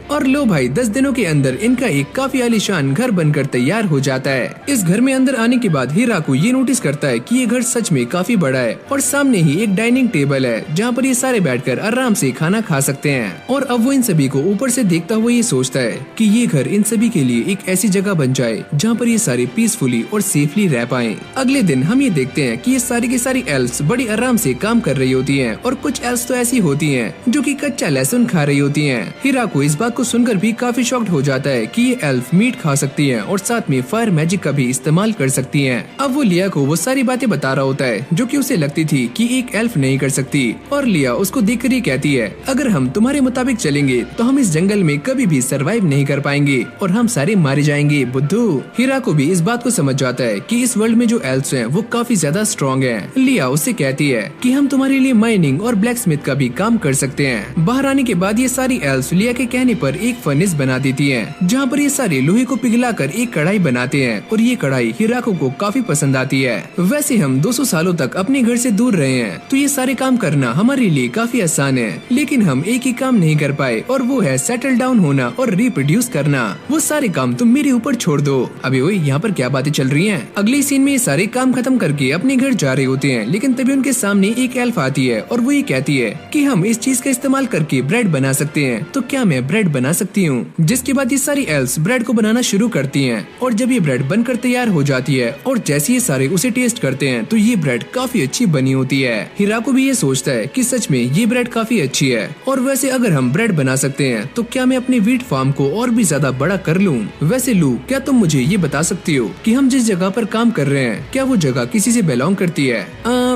और लो भाई 10 दिनों के अंदर इनका एक काफी आलीशान घर बनकर तैयार हो जाता है। इस घर में अंदर आने के बाद हिराकू ये नोटिस करता है कि ये घर सच में काफी बड़ा है और सामने ही एक डाइनिंग टेबल है जहाँ पर ये सारे बैठकर आराम से खाना खा सकते हैं। और अब वो इन सभी को ऊपर से देखता हुआ ये सोचता है कि ये घर इन सभी के लिए एक ऐसी जगह बन जाए जहाँ पर ये सारे पीसफुली और सेफली रह पाएं। अगले दिन हम ये देखते हैं कि ये सारी की सारी एल्फ्स बड़ी आराम से काम कर रही होती हैं और कुछ एल्फ्स तो ऐसी होती हैं जो कि कच्चा लहसुन खा रही होती हैं। हिराकू इस बात को सुनकर भी काफी शॉक्ड हो जाता है कि ये एल्फ मीट खा सकती हैं और साथ में फायर मैजिक का भी इस्तेमाल कर सकती हैं। अब वो लिया को वो सारी बातें बता रहा होता है जो कि उसे लगती थी कि एक एल्फ नहीं कर सकती। और लिया उसको देखकर ये कहती है अगर हम तुम्हारे मुताबिक चलेंगे तो हम इस जंगल में कभी भी सरवाइव नहीं कर पाएंगे और हम सारे मारे जाएंगे बुद्धू। हिराकू भी इस बात को समझ जाता है कि इस वर्ल्ड में जो एल्फ्स हैं वो काफी ज्यादा स्ट्रॉन्ग हैं। लिया उससे कहती है कि हम तुम्हारे लिए माइनिंग और ब्लैक स्मिथ का भी काम कर सकते हैं। बाहर आने के बाद ये सारी एल्फ्स लिया के कहने पर एक फर्नेस बना देती हैं जहाँ पर ये सारे लोहे को पिघलाकर एक कढ़ाई बनाते हैं और ये कढ़ाई हिराकू को काफी पसंद आती है। वैसे हम 200 सालों तक अपने घर से दूर रहे हैं तो ये सारे काम करना हमारे लिए काफी आसान है, लेकिन हम एक ही काम नहीं कर पाए और वो है सेटल डाउन होना और रिप्रोड्यूस करना। वो सारे काम तुम मेरे ऊपर छोड़ दो। अबे ओए यहाँ पर क्या बातें चल रही हैं? अगले सीन में ये सारे काम खत्म करके अपने घर जा रहे होते हैं, लेकिन तभी उनके सामने एक एल्फ आती है और वो ये कहती है कि हम इस चीज का इस्तेमाल करके ब्रेड बना सकते हैं, तो क्या मैं ब्रेड बना सकती हूँ? जिसके बाद ये सारी एल्फ्स ब्रेड को बनाना शुरू करती हैं और जब ये ब्रेड बनकर तैयार हो जाती है और जैसे ये सारे उसे टेस्ट करते हैं तो ये ब्रेड काफी अच्छी बनी होती है। हिराकू भी ये सोचता है कि सच में ये ब्रेड काफी अच्छी है और वैसे अगर हम ब्रेड बना सकते हैं तो क्या मैं अपने व्हीट फार्म को और भी ज्यादा बड़ा कर लूं? वैसे लू, क्या तुम मुझे ये बता सकती हो कि हम जिस जगह पर काम कर रहे हैं क्या वो जगह किसी से बिलोंग करती है?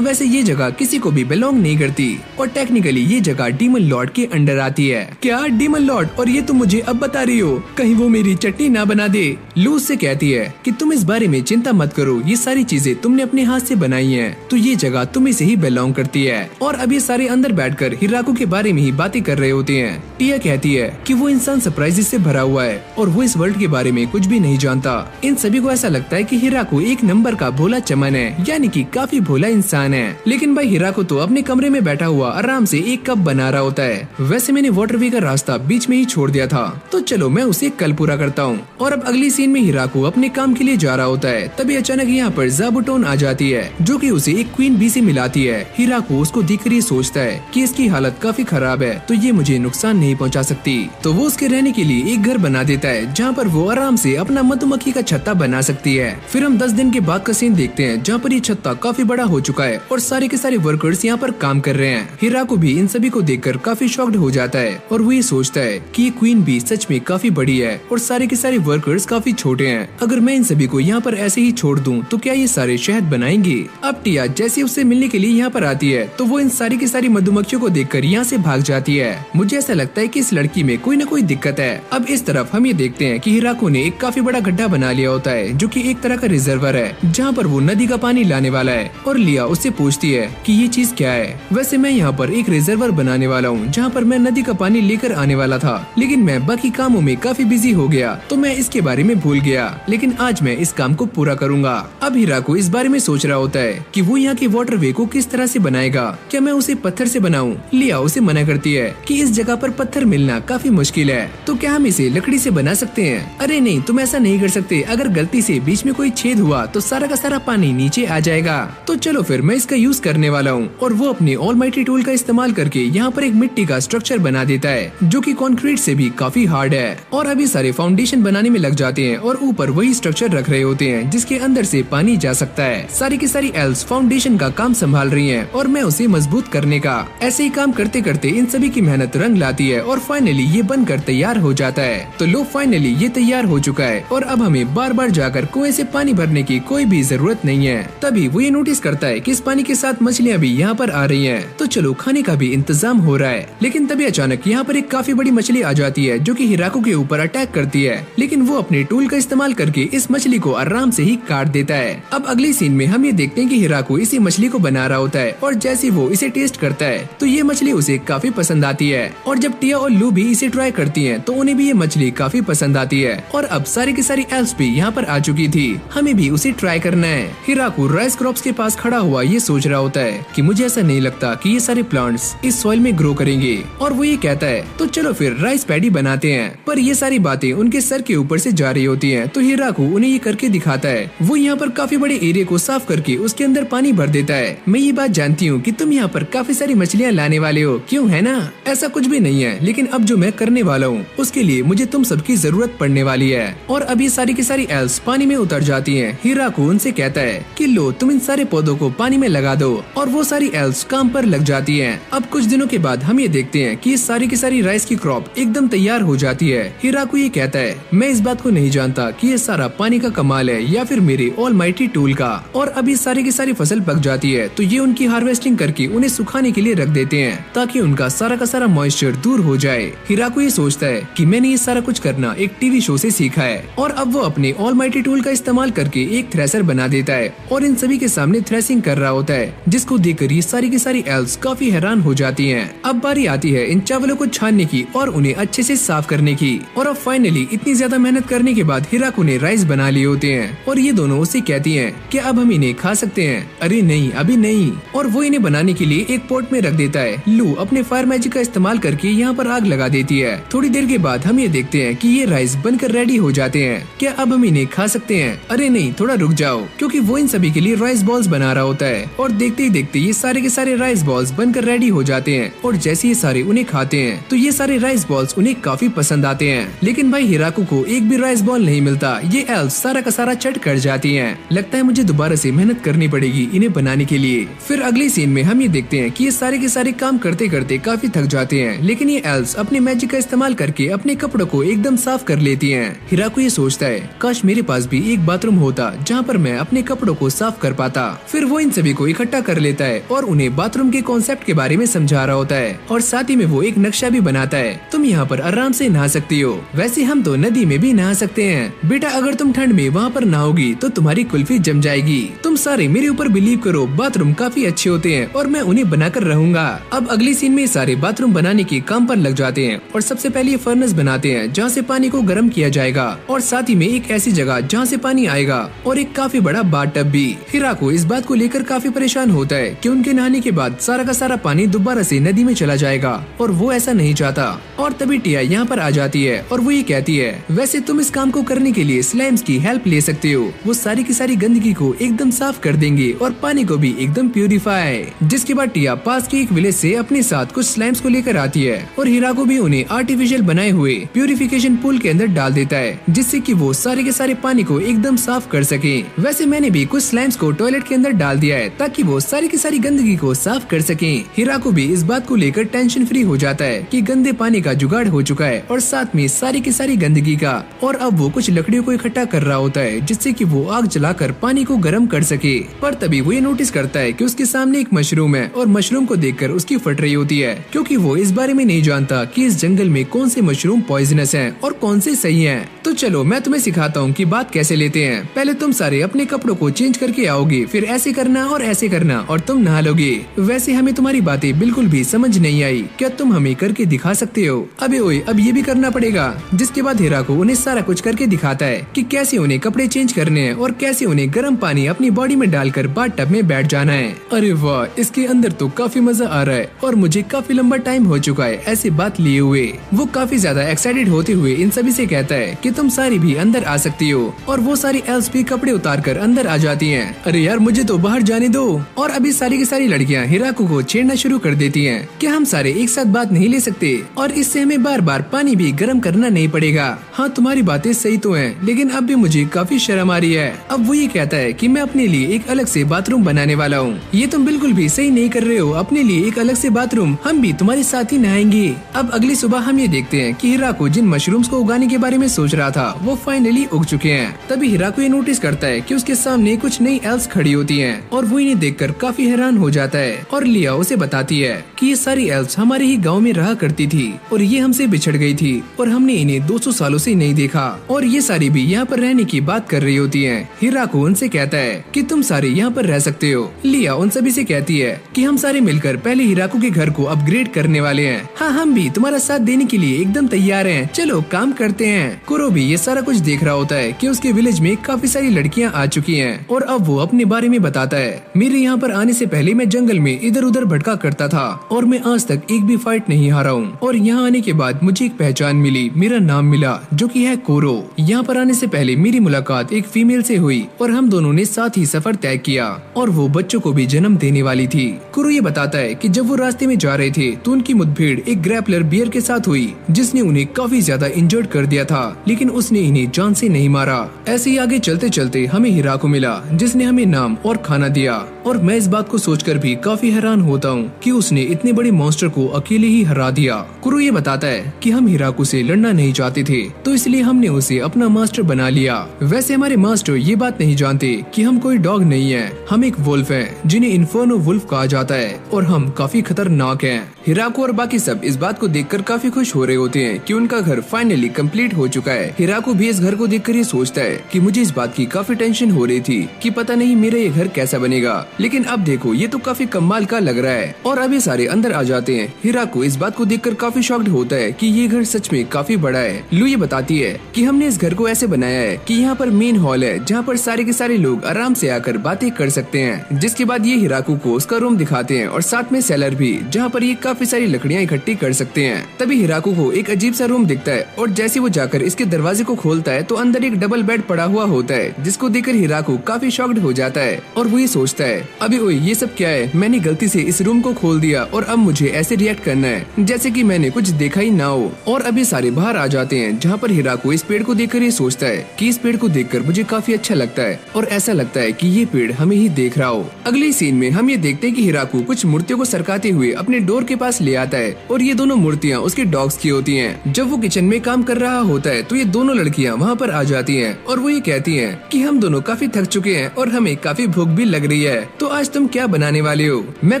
वैसे ये जगह किसी को भी बिलोंग नहीं करती और टेक्निकली ये जगह डीमन लॉर्ड के अंडर आती है। क्या डीमन लॉर्ड? और ये तुम मुझे अब बता रही हो, कहीं वो मेरी चटनी ना बना दे। लू से कहती है कि तुम इस बारे में चिंता मत करो, ये सारी चीजें तुमने अपने हाथ से बनाई हैं, तो ये जगह तुम्हें से ही बिलोंग करती है। और अब ये सारे अंदर बैठकर हिराकू के बारे में ही बातें कर रहे होते हैं। टिया कहती है कि वो इंसान सरप्राइजेस से भरा हुआ है और वो इस वर्ल्ड के बारे में कुछ भी नहीं जानता। इन सभी को ऐसा लगता है कि हिराकू एक नंबर का भोला चमन है, यानी कि काफी भोला इंसान है। लेकिन भाई हिराकू तो अपने कमरे में बैठा हुआ आराम से एक कप बना रहा होता है। वैसे मैंने वाटरवे का रास्ता बीच में ही छोड़ दिया था, तो चलो मैं उसे कल पूरा करता हूँ। और अब अगली सीन में हिराकू अपने काम के लिए जा रहा होता है, तभी अचानक यहाँ पर ज़ाबूटोन आ जाती है जो कि उसे एक क्वीन बी से मिलाती है। हिराकू उसको देखकर ये सोचता है कि इसकी हालत काफी खराब है तो ये मुझे नुकसान नहीं पहुँचा सकती, तो वो उसके रहने के लिए एक घर बना देता है जहाँ पर वो आराम से अपना मधुमक्खी का छत्ता बना सकती है। फिर हम 10 दिन के बाद का सीन देखते हैं जहाँ पर ये छत्ता काफी बड़ा हो चुका है और सारे के सारे वर्कर्स यहाँ पर काम कर रहे हैं। हिराकू भी इन सभी को देखकर काफी शॉक्ड हो जाता है और वो ये सोचता है कि ये क्वीन बी सच में काफी बड़ी है और सारे के सारे वर्कर्स काफी छोटे हैं। अगर मैं इन सभी को यहाँ पर ऐसे ही छोड़ दूं तो क्या ये सारे शहद बनाएंगे? अब टिया जैसे उससे मिलने के लिए यहाँ पर आती है तो वो इन सारी की सारी मधुमक्खियों को देखकर यहाँ से भाग जाती है। मुझे ऐसा लगता है कि इस लड़की में कोई न कोई दिक्कत है। अब इस तरफ हम ये देखते हैं कि हिराकू ने एक काफी बड़ा गड्ढा बना लिया होता है जो कि एक तरह का रिजर्वर है जहाँ पर वो नदी का पानी लाने वाला है। और लिया उससे पूछती है कि ये चीज क्या है? वैसे मैं यहाँ पर एक रिजर्वर बनाने वाला हूँ जहाँ पर मैं नदी का पानी लेकर आने वाला था, लेकिन मैं बाकी कामों में काफी बिजी हो गया तो मैं इसके बारे में भूल गया, लेकिन आज मैं इस काम को पूरा करूंगा। अब हिराकू इस बारे में सोच रहा होता है कि वो यहाँ के वाटरवे को किस तरह से बनाएगा। क्या मैं उसे पत्थर से बनाऊं? लिया उसे मना करती है कि इस जगह पर पत्थर मिलना काफी मुश्किल है, तो क्या हम इसे लकड़ी से बना सकते हैं? अरे नहीं, तुम ऐसा नहीं कर सकते। अगर गलती से बीच में कोई छेद हुआ तो सारा का सारा पानी नीचे आ जाएगा। तो चलो फिर मैं इसका यूज करने वाला हूँ। और वो अपने ऑलमाइटी टूल का इस्तेमाल करके यहाँ पर एक मिट्टी का स्ट्रक्चर बना देता है जो कि कंक्रीट से भी काफी हार्ड है। और अभी सारे फाउंडेशन बनाने में लग जाते हैं और ऊपर वही स्ट्रक्चर रख रहे होते हैं जिसके अंदर से पानी जा सकता है। सारी की सारी एल्स फाउंडेशन का काम संभाल रही हैं और मैं उसे मजबूत करने का। ऐसे ही काम करते करते इन सभी की मेहनत रंग लाती है और फाइनली ये बनकर तैयार हो जाता है। तो लो फाइनली ये तैयार हो चुका है और अब हमें बार बार जाकर कुएं से पानी भरने की कोई भी जरूरत नहीं है। तभी वो ये नोटिस करता है कि इस पानी के साथ मछलियाँ भी यहाँ पर आ रही हैं, तो चलो खाने का भी इंतजाम हो रहा है। लेकिन तभी अचानक यहाँ पर एक काफी बड़ी मछली आ जाती है जो कि हिराको के ऊपर अटैक करती है, लेकिन वो अपने टूल का इस्तेमाल करके इस मछली को आराम से ही काट देता है। अब अगले सीन में हम ये देखते हैं कि हिराको इसी मछली को बना रहा होता है और जैसे वो इसे टेस्ट करता है तो ये मछली उसे काफी पसंद आती है। और जब टिया और लू भी इसे ट्राई करती है तो उन्हें भी ये मछली काफी पसंद आती है। और अब सारी की सारी एल्स भी यहाँ पर आ चुकी थी, हमें भी उसे ट्राई करना है। हिराको राइस क्रॉप्स के पास खड़ा हुआ ये सोच रहा होता है कि मुझे ऐसा नहीं लगता कि ये सारे प्लांट्स इस सॉइल में ग्रो करेंगे। और वो ये कहता है तो चलो फिर राइस पैडी बनाते हैं। पर ये सारी बातें उनके सर के ऊपर से जा रही होती हैं, तो हिराको उन्हें ये करके दिखाता है। वो यहाँ पर काफी बड़े एरिया को साफ करके उसके अंदर पानी भर देता है। मैं ये बात जानती हूँ कि तुम यहाँ पर काफी सारी मछलियाँ लाने वाले हो, क्यों है ना? ऐसा कुछ भी नहीं है, लेकिन अब जो मैं करने वाला हूँ उसके लिए मुझे तुम सबकी जरूरत पड़ने वाली है। और अब ये सारी की सारी एल्स पानी में उतर जाती हैं। हिराको उनसे कहता है कि लो तुम इन सारे पौधों को पानी में लगा दो और वो सारी एल्स काम पर लग जाती हैं। अब कुछ दिनों के बाद हम ये देखते हैं कि सारी की सारी राइस की क्रॉप एकदम तैयार हो जाती है। हिराको ये कहता है मैं इस बात को नहीं जानता कि ये सारा पानी का कमाल है या फिर मेरे ऑलमाइटी टूल का। और अभी सारी की सारी फसल पक जाती है तो ये उनकी हार्वेस्टिंग करके उन्हें सुखाने के लिए रख देते हैं ताकि उनका सारा का सारा मॉइस्चर दूर हो जाए। हिराको ये सोचता है कि मैंने ये सारा कुछ करना एक टीवी शो से सीखा है। और अब वो अपने ऑलमाइटी टूल का इस्तेमाल करके एक थ्रेसर बना देता है और इन सभी के सामने थ्रेसिंग कर रहा होता है, जिसको देखकर ये सारी की सारी एल्स काफी हैरान हो जाती हैं। अब बारी आती है इन चावलों को छानने की और उन्हें अच्छे से साफ करने की। और अब फाइनली इतनी ज्यादा मेहनत करने के बाद हिराको ने राइस बना लिए होते हैं और ये दोनों उससे कहती हैं कि अब हम इन्हें खा सकते हैं। अरे नहीं, अभी नहीं। और वो इन्हें बनाने के लिए एक पॉट में रख देता है। लू अपने फायर मैजिक का इस्तेमाल करके यहाँ पर आग लगा देती है। थोड़ी देर के बाद हम ये देखते हैं कि ये राइस बनकर रेडी हो जाते हैं। क्या अब हम इन्हें खा सकते हैं? अरे नहीं, थोड़ा रुक जाओ, क्योंकि वो इन सभी के लिए राइस बॉल्स बना रहा होता है। और देखते ही देखते ये सारे के सारे राइस बॉल्स बनकर रेडी हो जाते हैं। और जैसे ये सारे उन्हें खाते हैं तो ये सारे राइस बॉल्स उन्हें काफी पसंद आते हैं। लेकिन भाई हिराको को एक भी राइस बॉल नहीं मिलता। ये एल्स सारा का सारा चट कर जाती हैं। लगता है मुझे दोबारा से मेहनत करनी पड़ेगी इन्हें बनाने के लिए। फिर अगले सीन में हम ये देखते हैं कि ये सारे के सारे काम करते करते काफी थक जाते हैं, लेकिन ये एल्स अपने मैजिक का इस्तेमाल करके अपने कपड़ों को एकदम साफ कर लेती हैं। हिराको ये सोचता है काश मेरे पास भी एक बाथरूम होता जहाँ पर मैं अपने कपड़ों को साफ कर पाता। फिर वो इन सभी को इकट्ठा कर लेता है और उन्हें बाथरूम के कॉन्सेप्ट के बारे में समझा रहा होता है। और साथ ही में वो एक नक्शा भी बनाता है। तुम यहाँ पर आराम से नहा सकती हो, वैसे हम तो नदी में भी नहा सकते हैं। बेटा अगर तुम ठंड में वहाँ पर नहाओगी तो तुम्हारी कुल्फी जम जाएगी। तुम सारे मेरे ऊपर बिलीव करो, बाथरूम काफी अच्छे होते हैं और मैं उन्हें बनाकर रहूंगा। अब अगली सीन में सारे बाथरूम बनाने के काम पर लग जाते हैं और सबसे पहले ये फर्नेस बनाते हैं जहाँ से पानी को गर्म किया जाएगा और साथ ही में एक ऐसी जगह जहाँ से पानी आएगा और एक काफी बड़ा बाथटब भी। हिराको इस बात को लेकर काफी परेशान होता है कि उनके नहाने के बाद सारा का सारा पानी दोबारा से नदी में चला जाएगा और वो ऐसा नहीं चाहता। और तभी टिया यहाँ पर आ जाती है और वो ये कहती है वैसे तुम इस काम को करने के लिए स्लाइम्स की हेल्प ले सकते हो। वो सारी की सारी गंदगी को एकदम साफ कर देंगे और पानी को भी एकदम प्यूरिफाई। जिसके बाद टिया पास के एक विलेज से अपने साथ कुछ स्लाइम्स को लेकर आती है और हिराको भी उन्हें आर्टिफिशियल बनाए हुए प्यूरिफिकेशन पूल के अंदर डाल देता है, जिससे कि वो सारे के सारे पानी को एकदम साफ कर सके। वैसे मैंने भी कुछ स्लाइम्स को टॉयलेट के अंदर डाल दिया है ताकि वो सारी की सारी गंदगी को साफ कर सके। हिराको भी इस बात को लेकर टेंशन फ्री हो जाता है कि गंदे पानी का जुगाड़ हो चुका है और साथ में सारी की सारी गंदगी का। और अब वो कुछ लकड़ियों को इकट्ठा कर रहा होता है जिससे कि वो आग जलाकर पानी को गर्म कर सके। पर तभी वो ये नोटिस करता है कि उसके सामने एक मशरूम है और मशरूम को देखकर उसकी फट रही होती है, क्योंकि वो इस बारे में नहीं जानता कि इस जंगल में कौन से मशरूम पॉइजनस हैं और कौन से सही हैं। तो चलो मैं तुम्हें सिखाता हूँ कि बात कैसे लेते हैं। पहले तुम सारे अपने कपड़ों को चेंज करके आओगे, फिर ऐसे करना और ऐसे करना और तुम नहा लोगे। वैसे हमें तुम्हारी बातें बिल्कुल भी समझ नहीं आई, क्या तुम हमें करके दिखा सकते हो? अबे ओए, अब ये भी करना पड़ेगा। जिसके बाद हिराको उन्हें सारा कुछ करके दिखाता है कि कैसे उन्हें कपड़े चेंज करने हैं और कैसे उन्हें गर्म पानी अपनी बॉडी में डालकर बाथटब में बैठ जाना है। अरे वाह, इसके अंदर तो काफी मजा आ रहा है और मुझे काफी लंबा टाइम हो चुका है ऐसी बात लिए हुए। वो काफी ज्यादा एक्साइटेड होते हुए इन सभी से कहता है कि तुम सारी भी अंदर आ सकती हो और वो सारी एल्स भी कपड़े उतार कर अंदर आ जाती हैं। अरे यार, मुझे तो बाहर जाने आने दो। और अभी सारी की सारी लड़कियां हिराको को छेड़ना शुरू कर देती हैं। क्या हम सारे एक साथ बात नहीं ले सकते और इससे हमें बार बार पानी भी गर्म करना नहीं पड़ेगा। हाँ तुम्हारी बातें सही तो हैं, लेकिन अब भी मुझे काफी शर्म आ रही है। अब वो ये कहता है कि मैं अपने लिए एक अलग से बाथरूम बनाने वाला हूँ। ये तुम बिल्कुल भी सही नहीं कर रहे हो, अपने लिए एक अलग से बाथरूम, हम भी तुम्हारे साथ ही नहाएंगे। अब अगली सुबह हम ये देखते हैं कि हिराको जिन मशरूम्स को उगाने के बारे में सोच रहा था वो फाइनली उग चुके हैं। तभी हिराको ये नोटिस करता है कि उसके सामने कुछ नई एल्स खड़ी होती हैं और वो इन्हें देखकर काफी हैरान हो जाता है। और लिया उसे बताती है कि ये सारी एल्स हमारे ही गांव में रहा करती थी और ये हमसे बिछड़ गई थी और हमने इन्हें 200 सालों से नहीं देखा और ये सारी भी यहाँ पर रहने की बात कर रही होती हैं। हिराको उनसे कहता है कि तुम सारे यहाँ पर रह सकते हो। लिया उन सभी से कहती है कि हम सारे मिलकर पहले हिराको के घर को अपग्रेड करने वाले हैं। हाँ हम भी तुम्हारा साथ देने के लिए एकदम तैयार हैं, चलो काम करते हैं। कुरो भी ये सारा कुछ देख रहा होता है कि उसके विलेज में काफी सारी लड़कियाँ आ चुकी हैं और अब वो अपने बारे में बताता है। मेरे यहाँ पर आने से पहले मैं जंगल में इधर उधर भटका करता था और मैं आज तक एक भी फाइट नहीं हारा हूँ और यहाँ आने के बाद मुझे एक पहचान मिली, मेरा नाम मिला जो कि है कोरो। यहाँ पर आने से पहले मेरी मुलाकात एक फीमेल से हुई और हम दोनों ने साथ ही सफर तय किया और वो बच्चों को भी जन्म देने वाली थी। कुरो ये बताता है कि जब वो रास्ते में जा रहे थे तो उनकी मुठभेड़ एक ग्रैपलर बियर के साथ हुई जिसने उन्हें काफी ज्यादा इंजर्ड कर दिया था, लेकिन उसने इन्हें जान से नहीं मारा। ऐसे ही आगे चलते चलते हमें हिराको मिला जिसने हमें नाम और खाना दिया और मैं इस बात को सोचकर भी काफी हैरान होता हूँ कि उसने इतने बड़े मॉन्स्टर को अकेले ही हरा दिया। कुरो ये बताता है कि हम हिराको से लड़ना नहीं चाहते थे तो इसलिए हमने उसे अपना मास्टर बना लिया। वैसे हमारे मास्टर ये बात नहीं जानते कि हम कोई डॉग नहीं है, हम एक वुल्फ हैं जिन्हें इन्फर्नो वुल्फ कहा जाता है और हम काफी खतरनाक हैं। हिराको और बाकी सब इस बात को देखकर काफी खुश हो रहे होते हैं कि उनका घर फाइनली कंप्लीट हो चुका है। हिराको भी इस घर को देखकर ये सोचता है कि मुझे इस बात की काफी टेंशन हो रही थी कि पता नहीं मेरा ये घर कैसा बनेगा, लेकिन अब देखो ये तो काफी कमाल का लग रहा है। और अभी सारे अंदर आ जाते हैं। हिराको इस बात को देखकर काफी शॉक्ड होता है कि ये घर सच में काफी बड़ा है। लू ये बताती है कि हमने इस घर को ऐसे बनाया है कि यहाँ पर मेन हॉल है जहाँ पर सारे के सारे लोग आराम से आकर बातें कर सकते हैं। जिसके बाद ये हिराको को उसका रूम दिखाते हैं और साथ में सेलर भी जहाँ पर ये काफी सारी लकड़ियाँ इकट्ठी कर सकते हैं। तभी हिराको को एक अजीब सा रूम दिखता है और जैसे वो जाकर इसके दरवाजे को खोलता है तो अंदर एक डबल बेड पड़ा हुआ होता है जिसको देखकर हिराको काफी शॉक्ड हो जाता है और वो ये सोचता है अभी ओए ये सब क्या है, मैंने गलती से इस रूम को खोल दिया और अब मुझे ऐसे रिएक्ट करना है जैसे कि मैंने कुछ देखा ही ना हो। और अभी सारे बाहर आ जाते हैं जहाँ पर हिराको इस पेड़ को देखकर ये सोचता है कि इस पेड़ को देखकर मुझे काफी अच्छा लगता है और ऐसा लगता है कि ये पेड़ हमें ही देख रहा हो। अगले सीन में हम ये देखते हैं कि हिराको कुछ मूर्तियों को सरकाते हुए अपने डोर के पास ले आता है और ये दोनों मूर्तियाँ उसके डॉग्स की होती हैं। जब वो किचन में काम कर रहा होता है तो ये दोनों लड़कियाँ वहाँ पर आ जाती हैं और वो ये कहती हैं कि हम दोनों काफी थक चुके हैं और हमें काफी भूख भी लग रही है, तो आज तुम क्या बनाने वाले हो? मैं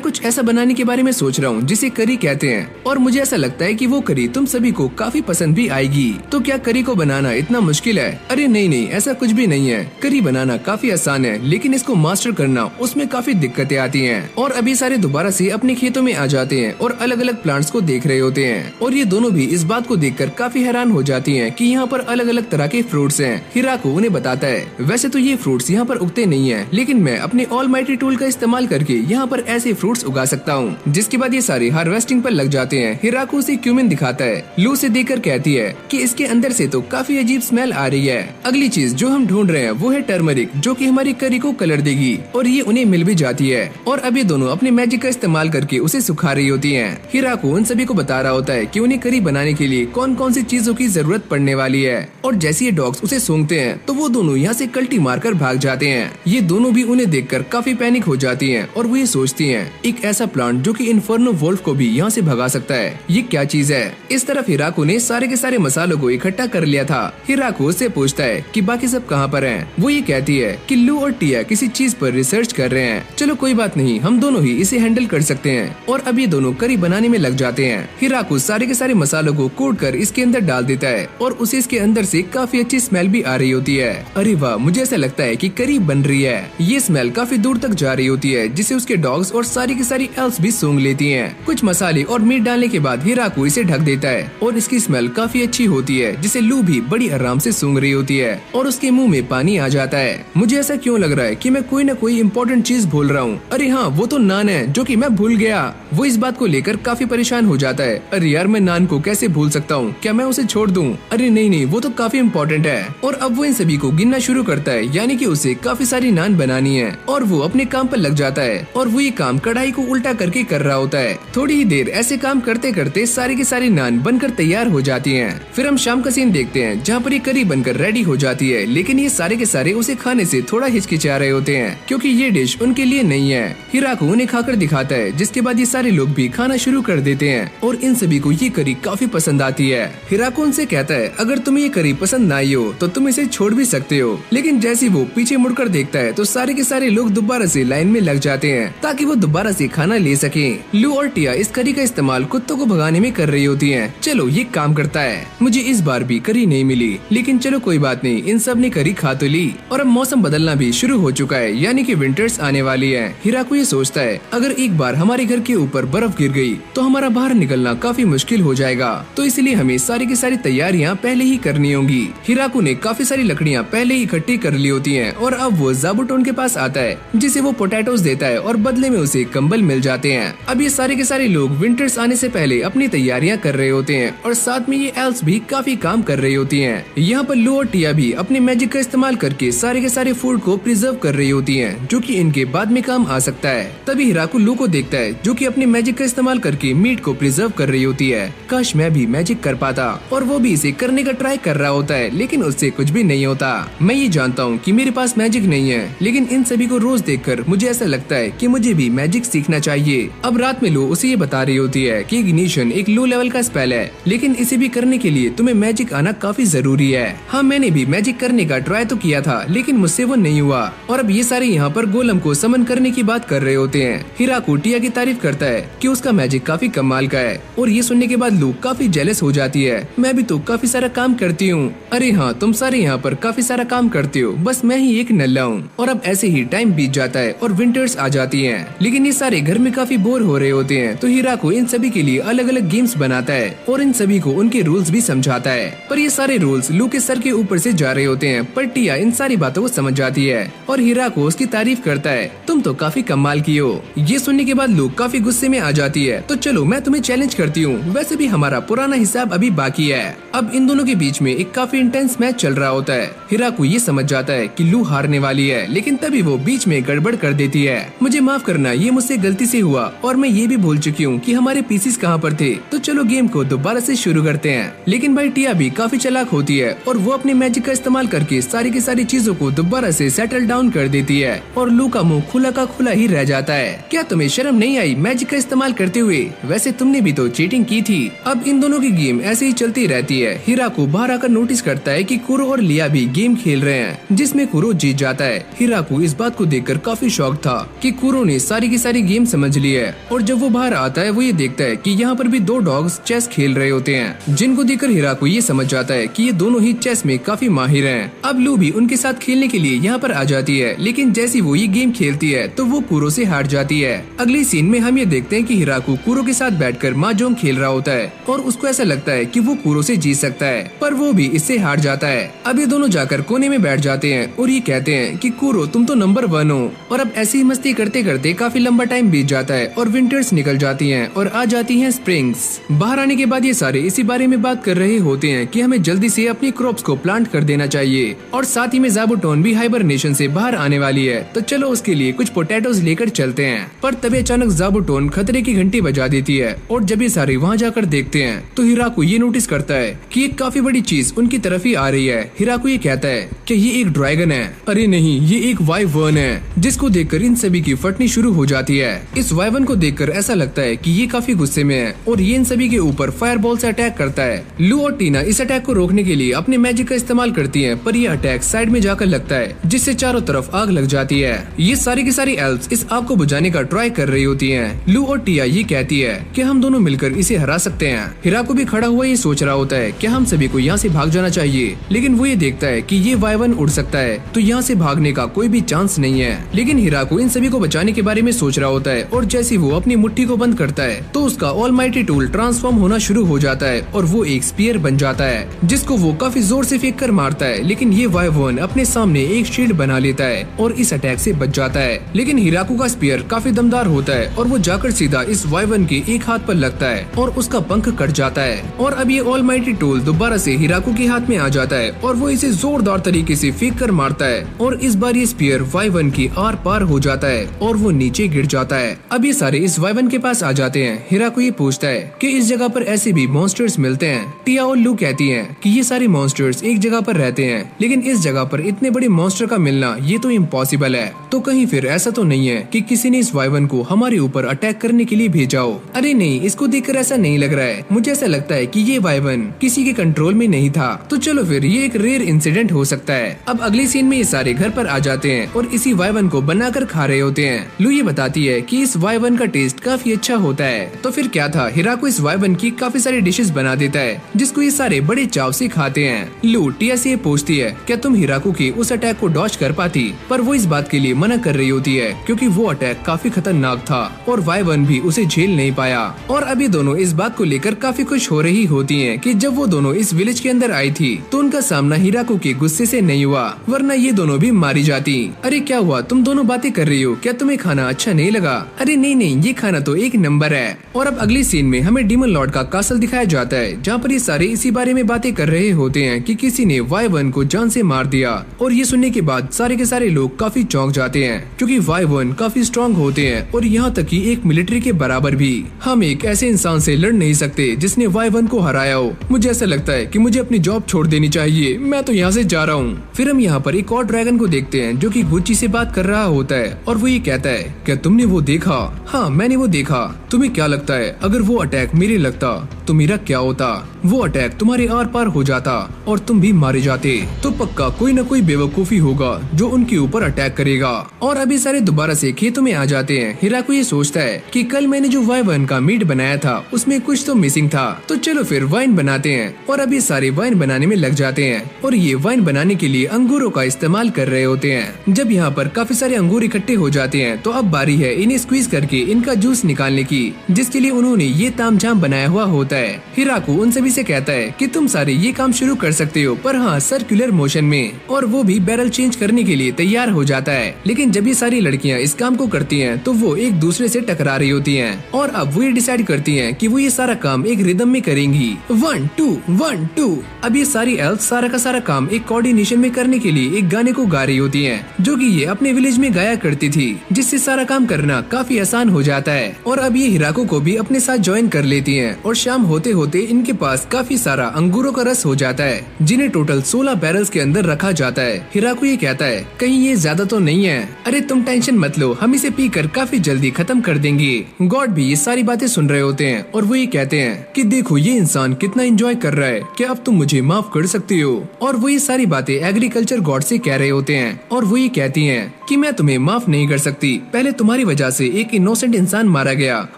कुछ ऐसा बनाने के बारे में सोच रहा हूँ जिसे करी कहते हैं और मुझे ऐसा लगता है कि वो करी तुम सभी को काफी पसंद भी आएगी। तो क्या करी को बनाना इतना मुश्किल है? अरे नहीं नहीं, ऐसा कुछ भी नहीं है। करी बनाना काफी आसान है, लेकिन इसको मास्टर करना उसमें काफी दिक्कतें आती हैं। और अभी सारे दोबारा से अपने खेतों में आ जाते हैं और अलग अलग प्लांट्स को देख रहे होते हैं और ये दोनों भी इस बात को देखकर काफी हैरान हो जाती हैं कि यहाँ पर अलग अलग तरह के फ्रूट्स हैं। हिराको उन्हें बताता है वैसे तो ये फ्रूट्स यहाँ पर उगते नहीं है, लेकिन मैं अपने ऑलमाइटी टूल का इस्तेमाल करके यहाँ पर ऐसे फ्रूट्स उगा सकता हूँ। जिसके बाद ये सारे हार्वेस्टिंग पर लग जाते हैं। हिराको उसे क्यूमिन दिखाता है। लू से देखकर कहती है कि इसके अंदर से तो काफी अजीब स्मेल आ रही है। अगली चीज जो हम ढूंढ रहे हैं वो है टर्मरिक, जो कि हमारी करी को कलर देगी और ये उन्हें मिल भी जाती है। और अभी दोनों अपने मैजिक का इस्तेमाल करके उसे सुखा रही होती है। हिराको उन सभी को बता रहा होता है कि उन्हें करी बनाने के लिए कौन कौन सी चीजों की जरूरत पड़ने वाली है। और जैसे ये डॉग्स उसे सूंघते हैं तो वो दोनों यहाँ से कल्टी मारकर भाग जाते हैं। ये दोनों भी उन्हें देखकर काफी पैनिक हो जाती हैं और वो ये सोचती हैं एक ऐसा प्लांट जो कि इन्फर्नो वुल्फ को भी यहाँ से भगा सकता है, ये क्या चीज है। इस तरफ हिराको ने सारे के सारे मसालों को इकट्ठा कर लिया था। हिराको उससे पूछता है कि बाकी सब कहाँ पर हैं। वो ये कहती है कि लू और टिया किसी चीज पर रिसर्च कर रहे हैं। चलो कोई बात नहीं, हम दोनों ही इसे हैंडल कर सकते हैं। और अब ये दोनों करी बनाने में लग जाते हैं। हिराको सारे के सारे मसालों को कूट कर इसके अंदर डाल देता है और उसे इसके अंदर से काफी अच्छी स्मेल भी आ रही होती है। अरे वाह, मुझे ऐसा लगता है कि करी बन रही है। ये स्मेल काफी दूर तक जा रही होती है जिसे उसके डॉग्स और सारी की सारी एल्स भी सूंघ लेती हैं। कुछ मसाले और मीट डालने के बाद हिराको इसे ढक देता है और इसकी स्मेल काफी अच्छी होती है जिसे लू भी बड़ी आराम से सूंघ रही होती है और उसके मुंह में पानी आ जाता है। मुझे ऐसा क्यों लग रहा है कि मैं कोई न कोई इम्पोर्टेंट चीज भूल रहा हूँ। अरे हाँ, वो तो नान है जो कि मैं भूल गया। वो इस बात को लेकर काफी परेशान हो जाता है। अरे यार, मैं नान को कैसे भूल सकता हूँ? क्या मैं उसे छोड़ दूँ? अरे नहीं नहीं, वो तो काफी इम्पोर्टेंट है। और अब वो इन सभी को गिनना शुरू करता है, यानी कि उसे काफी सारी नान बनानी है और वो अपने काम पर लग जाता है और वो ये काम कढ़ाई को उल्टा करके कर रहा होता है। थोड़ी ही देर ऐसे काम करते करते सारी की सारी नान बनकर तैयार हो जाती हैं। फिर हम शाम का सीन देखते हैं जहाँ पर ये करी बनकर रेडी हो जाती है, लेकिन ये सारे के सारे उसे खाने से थोड़ा हिचकिचा रहे होते हैं क्योंकि ये डिश उनके लिए नहीं है। हिराको उन्हें खाकर दिखाता है, जिसके बाद ये सारे लोग भी खाना शुरू कर देते हैं और इन सभी को ये करी काफी पसंद आती है। हिराको उनसे कहता है अगर तुम्हें ये करी पसंद ना आई हो तो तुम इसे छोड़ भी सकते हो, लेकिन जैसे वो पीछे मुड़कर देखता है तो सारे के सारे लोग दोबारा से लाइन में लग जाते हैं ताकि वो दोबारा से खाना ले सके। लू और टिया इस करी का इस्तेमाल कुत्तों को भगाने में कर रही होती हैं। चलो ये काम करता है। मुझे इस बार भी करी नहीं मिली, लेकिन चलो कोई बात नहीं, इन सब ने करी खा तो ली और अब मौसम बदलना भी शुरू हो चुका है, यानी कि विंटर्स आने वाली है। हिराको ये सोचता है अगर एक बार हमारे घर के ऊपर बर्फ गिर गई तो हमारा बाहर निकलना काफी मुश्किल हो जाएगा, तो इसलिए हमें सारी की सारी तैयारियां पहले ही करनी होंगी। हिराको ने काफी सारी लकड़ियां पहले ही इकट्ठी कर ली होती हैं और अब वो ज़ाबुटोन के पास आता है, जिसे वो पोटैटोज देता है और बदले में उसे कंबल मिल जाते हैं। अब ये सारे के सारे लोग विंटर्स आने से पहले अपनी तैयारियां कर रहे होते हैं और साथ में ये एल्स भी काफी काम कर रही होती हैं। यहाँ पर लू और टिया भी अपने मैजिक का इस्तेमाल करके सारे के सारे फूड को प्रिजर्व कर रही होती हैं, जो कि इनके बाद में काम आ सकता है। तभी हिराको लू को देखता है जो कि अपने मैजिक का इस्तेमाल करके मीट को प्रिजर्व कर रही होती है। काश मैं भी मैजिक कर पाता, और वो भी इसे करने का ट्राई कर रहा होता है, लेकिन उससे कुछ भी नहीं होता। मैं ये जानता हूँ कि मेरे पास मैजिक नहीं है, लेकिन इन सभी को रोज देखकर मुझे ऐसा लगता है कि मुझे भी मैजिक सीखना चाहिए। अब रात में लू उसे ये बता रही होती है कि इग्निशन एक लो लेवल का स्पेल है, लेकिन इसे भी करने के लिए तुम्हें मैजिक आना काफी जरूरी है। हाँ, मैंने भी मैजिक करने का ट्राई तो किया था, लेकिन मुझसे वो नहीं हुआ। और अब ये सारे यहाँ पर गोलम को समन करने की बात कर रहे होते हैं। हिराको टिया की तारीफ करता है कि उसका मैजिक काफी कमाल का है, और ये सुनने के बाद लू काफी जेलस हो जाती है। मैं भी तो काफी सारा काम करती हूँ। अरे हाँ, तुम सारे यहाँ पर काफी सारा काम करते हो, बस मैं ही एक नल्ला हूँ। और अब ऐसे ही टाइम बीत जाता है और विंटर्स आ जाती है, लेकिन ये सारे घर में काफी बोर हो रहे होते हैं। तो हिराको इन सभी के लिए अलग अलग गेम्स बनाता है और इन सभी को उनके रूल्स भी समझाता है। पर ये सारे रूल्स लू के सर के ऊपर से जा रहे होते हैं, पर टिया इन सारी बातों को समझ जाती है और हिराको उसकी तारीफ करता है, तुम तो काफी कमाल की हो। ये सुनने के बाद लू काफी गुस्से में आ जाती है। तो चलो मैं तुम्हें चैलेंज करती हूँ, वैसे भी हमारा पुराना हिसाब अभी बाकी है। अब इन दोनों के बीच में एक काफी इंटेंस मैच चल रहा होता है। हिराको ये समझ जाता है कि लू हारने वाली है, लेकिन तभी वो बीच में गड़बड़ कर देती है। मुझे माफ करना, ये मुझसे गलती से हुआ और मैं ये भी भूल चुकी हूँ कि हमारे पीसीस कहाँ पर थे। तो चलो गेम को दोबारा से शुरू करते हैं। लेकिन भाई टिया भी काफी चालाक होती है और वो अपने मैजिक का इस्तेमाल करके सारी की सारी चीजों को दोबारा से सेटल डाउन कर देती है और लू का मुंह खुला का खुला ही रह जाता है। क्या तुम्हें शर्म नहीं आई मैजिक का इस्तेमाल करते हुए? वैसे तुमने भी तो चीटिंग की थी। अब इन दोनों की गेम ऐसे ही चलती रहती है। हिराको बाहर आकर नोटिस करता है कि कुरो और लिया भी गेम खेल रहे हैं, जिसमें कुरो जीत जाता है। हिराको इस बात को देखकर काफी शॉक था कि कुरो ने सारी की सारी गेम समझ ली है, और जब वो बाहर आता है वो ये देखता है कि यहाँ पर भी दो डॉग्स चेस खेल रहे होते हैं, जिनको देखकर हिराको ये समझ जाता है कि ये दोनों ही चेस में काफी माहिर हैं। अब लू भी उनके साथ खेलने के लिए यहाँ पर आ जाती है, लेकिन जैसी वो ये गेम खेलती है तो वो कुरो से हार जाती है। अगले सीन में हम ये देखते हैं कि हिराको कुरो के साथ बैठकर mahjong खेल रहा होता है और उसको ऐसा लगता है कि वो कुरो से जीत सकता है, पर वो भी इससे हार जाता है। अब ये दोनों जाकर कोने में बैठ जाते हैं और ये कहते हैं कि कुरो तुम तो नंबर 1 हो। और अब ऐसी मस्ती करते करते काफी लंबा टाइम बीत जाता है और विंटर्स निकल जाती हैं और आ जाती हैं स्प्रिंग्स। बाहर आने के बाद ये सारे इसी बारे में बात कर रहे होते हैं कि हमें जल्दी से अपनी क्रॉप्स को प्लांट कर देना चाहिए, और साथ ही में ज़ाबुटोन भी हाइबरनेशन से बाहर आने वाली है, तो चलो उसके लिए कुछ पोटैटोज लेकर चलते हैं। पर तभी अचानक ज़ाबुटोन खतरे की घंटी बजा देती है, और जब ये सारे वहाँ जाकर देखते हैं तो हिराको ये नोटिस करता है कि एक काफी बड़ी चीज उनकी तरफ ही आ रही है। हिराको ये कहता है कि ये एक ड्रैगन है। अरे नहीं, ये एक वाइवर्न है, जिसको देखकर इन सभी की फटनी शुरू हो जाती है। इस वाइवर्न को देखकर ऐसा लगता है कि ये काफी गुस्से में है और ये इन सभी के ऊपर फायरबॉल से अटैक करता है। लू और टीना इस अटैक को रोकने के लिए अपने मैजिक का इस्तेमाल करती हैं, पर ये अटैक साइड में जाकर लगता है, जिससे चारों तरफ आग लग जाती है। ये सारी की सारी एल्फ्स इस आग को बुझाने का ट्राई कर रही होती हैं। लू और टिया ये कहती है कि हम दोनों मिलकर इसे हरा सकते हैं। हिराको भी खड़ा हुआ ये सोच रहा होता है कि हम सभी को यहाँ से भाग जाना चाहिए, लेकिन वो ये देखता है कि ये वाइवर्न उड़ सकता है, तो यहाँ से भागने का कोई भी चांस नहीं है। लेकिन हिराको इन सभी को बचाने के बारे में सोच रहा होता है, और जैसे वो अपनी मुट्ठी को बंद करता है तो उसका ऑलमाइटी टूल ट्रांसफॉर्म होना शुरू हो जाता है और वो एक स्पीयर बन जाता है, जिसको वो काफी जोर से फेंक कर मारता है। लेकिन ये वाइवर्न अपने सामने एक शील्ड बना लेता है और इस अटैक से बच जाता है। लेकिन हिराको का स्पीयर काफी दमदार होता है और वो जाकर सीधा इस वाइवर्न के एक हाथ पर लगता है और उसका पंख कट जाता है। और अब ये ऑलमाइटी टूल दोबारा से हिराको के हाथ में आ जाता है और वो इसे जोरदार तरीके से फेंक कर मारता है, और इस बार ये स्पीयर वाइवर्न की आर पार हो जाता है और वो नीचे गिर जाता है। अब ये सारे इस वाइवन के पास आ जाते हैं। हिराको ये पूछता है कि इस जगह पर ऐसे भी मॉन्स्टर्स मिलते हैं। टिया और लू कहती हैं कि ये सारे मॉन्स्टर्स एक जगह पर रहते हैं, लेकिन इस जगह पर इतने बड़े मॉन्स्टर का मिलना ये तो इम्पॉसिबल है। तो कहीं फिर ऐसा तो नहीं है कि किसी ने इस वाइवन को हमारे ऊपर अटैक करने के लिए भेजा हो। अरे नहीं, इसको देखकर ऐसा नहीं लग रहा है। मुझे ऐसा लगता है कि ये वाइवन किसी के कंट्रोल में नहीं था। तो चलो फिर ये एक रेयर इंसिडेंट हो सकता है। अब अगले सीन में ये सारे घर पर आ जाते हैं और इसी वाइवन को बनाकर खा रहे होते हैं। लू ये बताती है कि इस वाइवन का टेस्ट काफी अच्छा होता है। तो फिर क्या था, हिराको इस वाइवन की काफी सारी डिशेस बना देता है जिसको ये सारे बड़े चाव से खाते हैं। लू टिया से पूछती है क्या तुम हिराको के उस अटैक को डॉज कर पाती, पर वो इस बात के लिए मना कर रही होती है क्योंकि वो अटैक काफी खतरनाक था और वाइवन भी उसे झेल नहीं पाया। और अभी दोनों इस बात को लेकर काफी खुश हो रही होती हैं कि जब वो दोनों इस विलेज के अंदर आई थी तो उनका सामना हिराको के गुस्से से नहीं हुआ, वरना ये दोनों भी मारी जाती। अरे क्या हुआ, तुम दोनों बातें कर रही हो, क्या तुम्हें खाना अच्छा नहीं लगा? अरे नहीं नहीं, ये खाना तो एक नंबर है। और अब अगली सीन में हमें डीमन लॉर्ड का कासल दिखाया जाता है जहाँ पर ये सारे इसी बारे में बातें कर रहे होते हैं कि किसी ने वाइवन को जान से मार दिया। और ये सुनने के बाद सारे के सारे लोग काफी चौंक जाते हैं क्योंकि वाइवन काफी स्ट्रॉन्ग होते हैं और यहाँ तक कि एक मिलिट्री के बराबर भी। हम एक ऐसे इंसान से लड़ नहीं सकते जिसने वाइवन को हराया हो। मुझे ऐसा लगता है कि मुझे अपनी जॉब छोड़ देनी चाहिए, मैं तो यहाँ से जा रहा हूँ। फिर हम यहाँ पर एक और ड्रैगन को देखते हैं जो कि गुच्ची से बात कर रहा होता है और वो ये कहता है क्या तुमने वो देखा? हाँ मैंने वो देखा। तुम्हें क्या लगता है अगर वो अटैक मेरे लगता तो मेरा क्या होता? वो अटैक तुम्हारे आर पार हो जाता और तुम भी मारे जाते। तो पक्का कोई न कोई बेवकूफी होगा जो उनके ऊपर अटैक करेगा। और अभी सारे दोबारा से खेतों में आ जाते हैं। हिराको ये सोचता है कि कल मैंने जो वाइवन का मीट बनाया था उसमें कुछ तो मिसिंग था, तो चलो फिर वाइन बनाते हैं। और अभी सारे वाइन बनाने में लग जाते हैं और ये वाइन बनाने के लिए अंगूरों का इस्तेमाल कर रहे होते हैं। जब यहाँ पर काफी सारे अंगूर इकट्ठे हो जाते हैं तो अब बारी है इन्हें स्क्वीज करके इनका जूस निकालने की, जिसके लिए उन्होंने ये तामझाम बनाया हुआ होता है। हिराको उन सभी से कहता है कि तुम सारे ये काम शुरू कर सकते हो, पर हाँ सर्कुलर मोशन में। और वो भी बैरल चेंज करने के लिए तैयार हो जाता है। लेकिन जब ये सारी लड़कियाँ इस काम को करती हैं तो वो एक दूसरे से टकरा रही होती हैं और अब वो ये डिसाइड करती हैं कि वो ये सारा काम एक रिदम में करेंगी, 1 2 1 2। अब ये सारी एल्फ सारा का सारा काम एक कोऑर्डिनेशन में करने के लिए एक गाने को गा रही होती हैं जो कि ये अपने विलेज में गाया करती थी, जिससे सारा काम करना काफी आसान हो जाता है। और अब ये हिराको को भी अपने साथ ज्वाइन कर लेती हैं और शाम होते होते इनके पास काफी सारा अंगूरों का रस हो जाता है जिन्हें टोटल 16 बैरल्स के अंदर रखा जाता है। हिराको ये कहता है कहीं ये ज्यादा तो नहीं है? अरे तुम टेंशन मत लो, हम इसे पीकर काफी जल्दी खत्म कर देंगे। गॉड भी ये सारी बातें सुन रहे होते हैं और वो ये कहते हैं कि देखो ये इंसान कितना एंजॉय कर रहा है, क्या अब तुम मुझे माफ कर सकते हो? और वो ये सारी बातें एग्रीकल्चर गॉड से कह रहे होते हैं और वो ये कहती हैं कि मैं तुम्हें माफ नहीं कर सकती। पहले तुम्हारी वजह से एक इनोसेंट इंसान मारा गया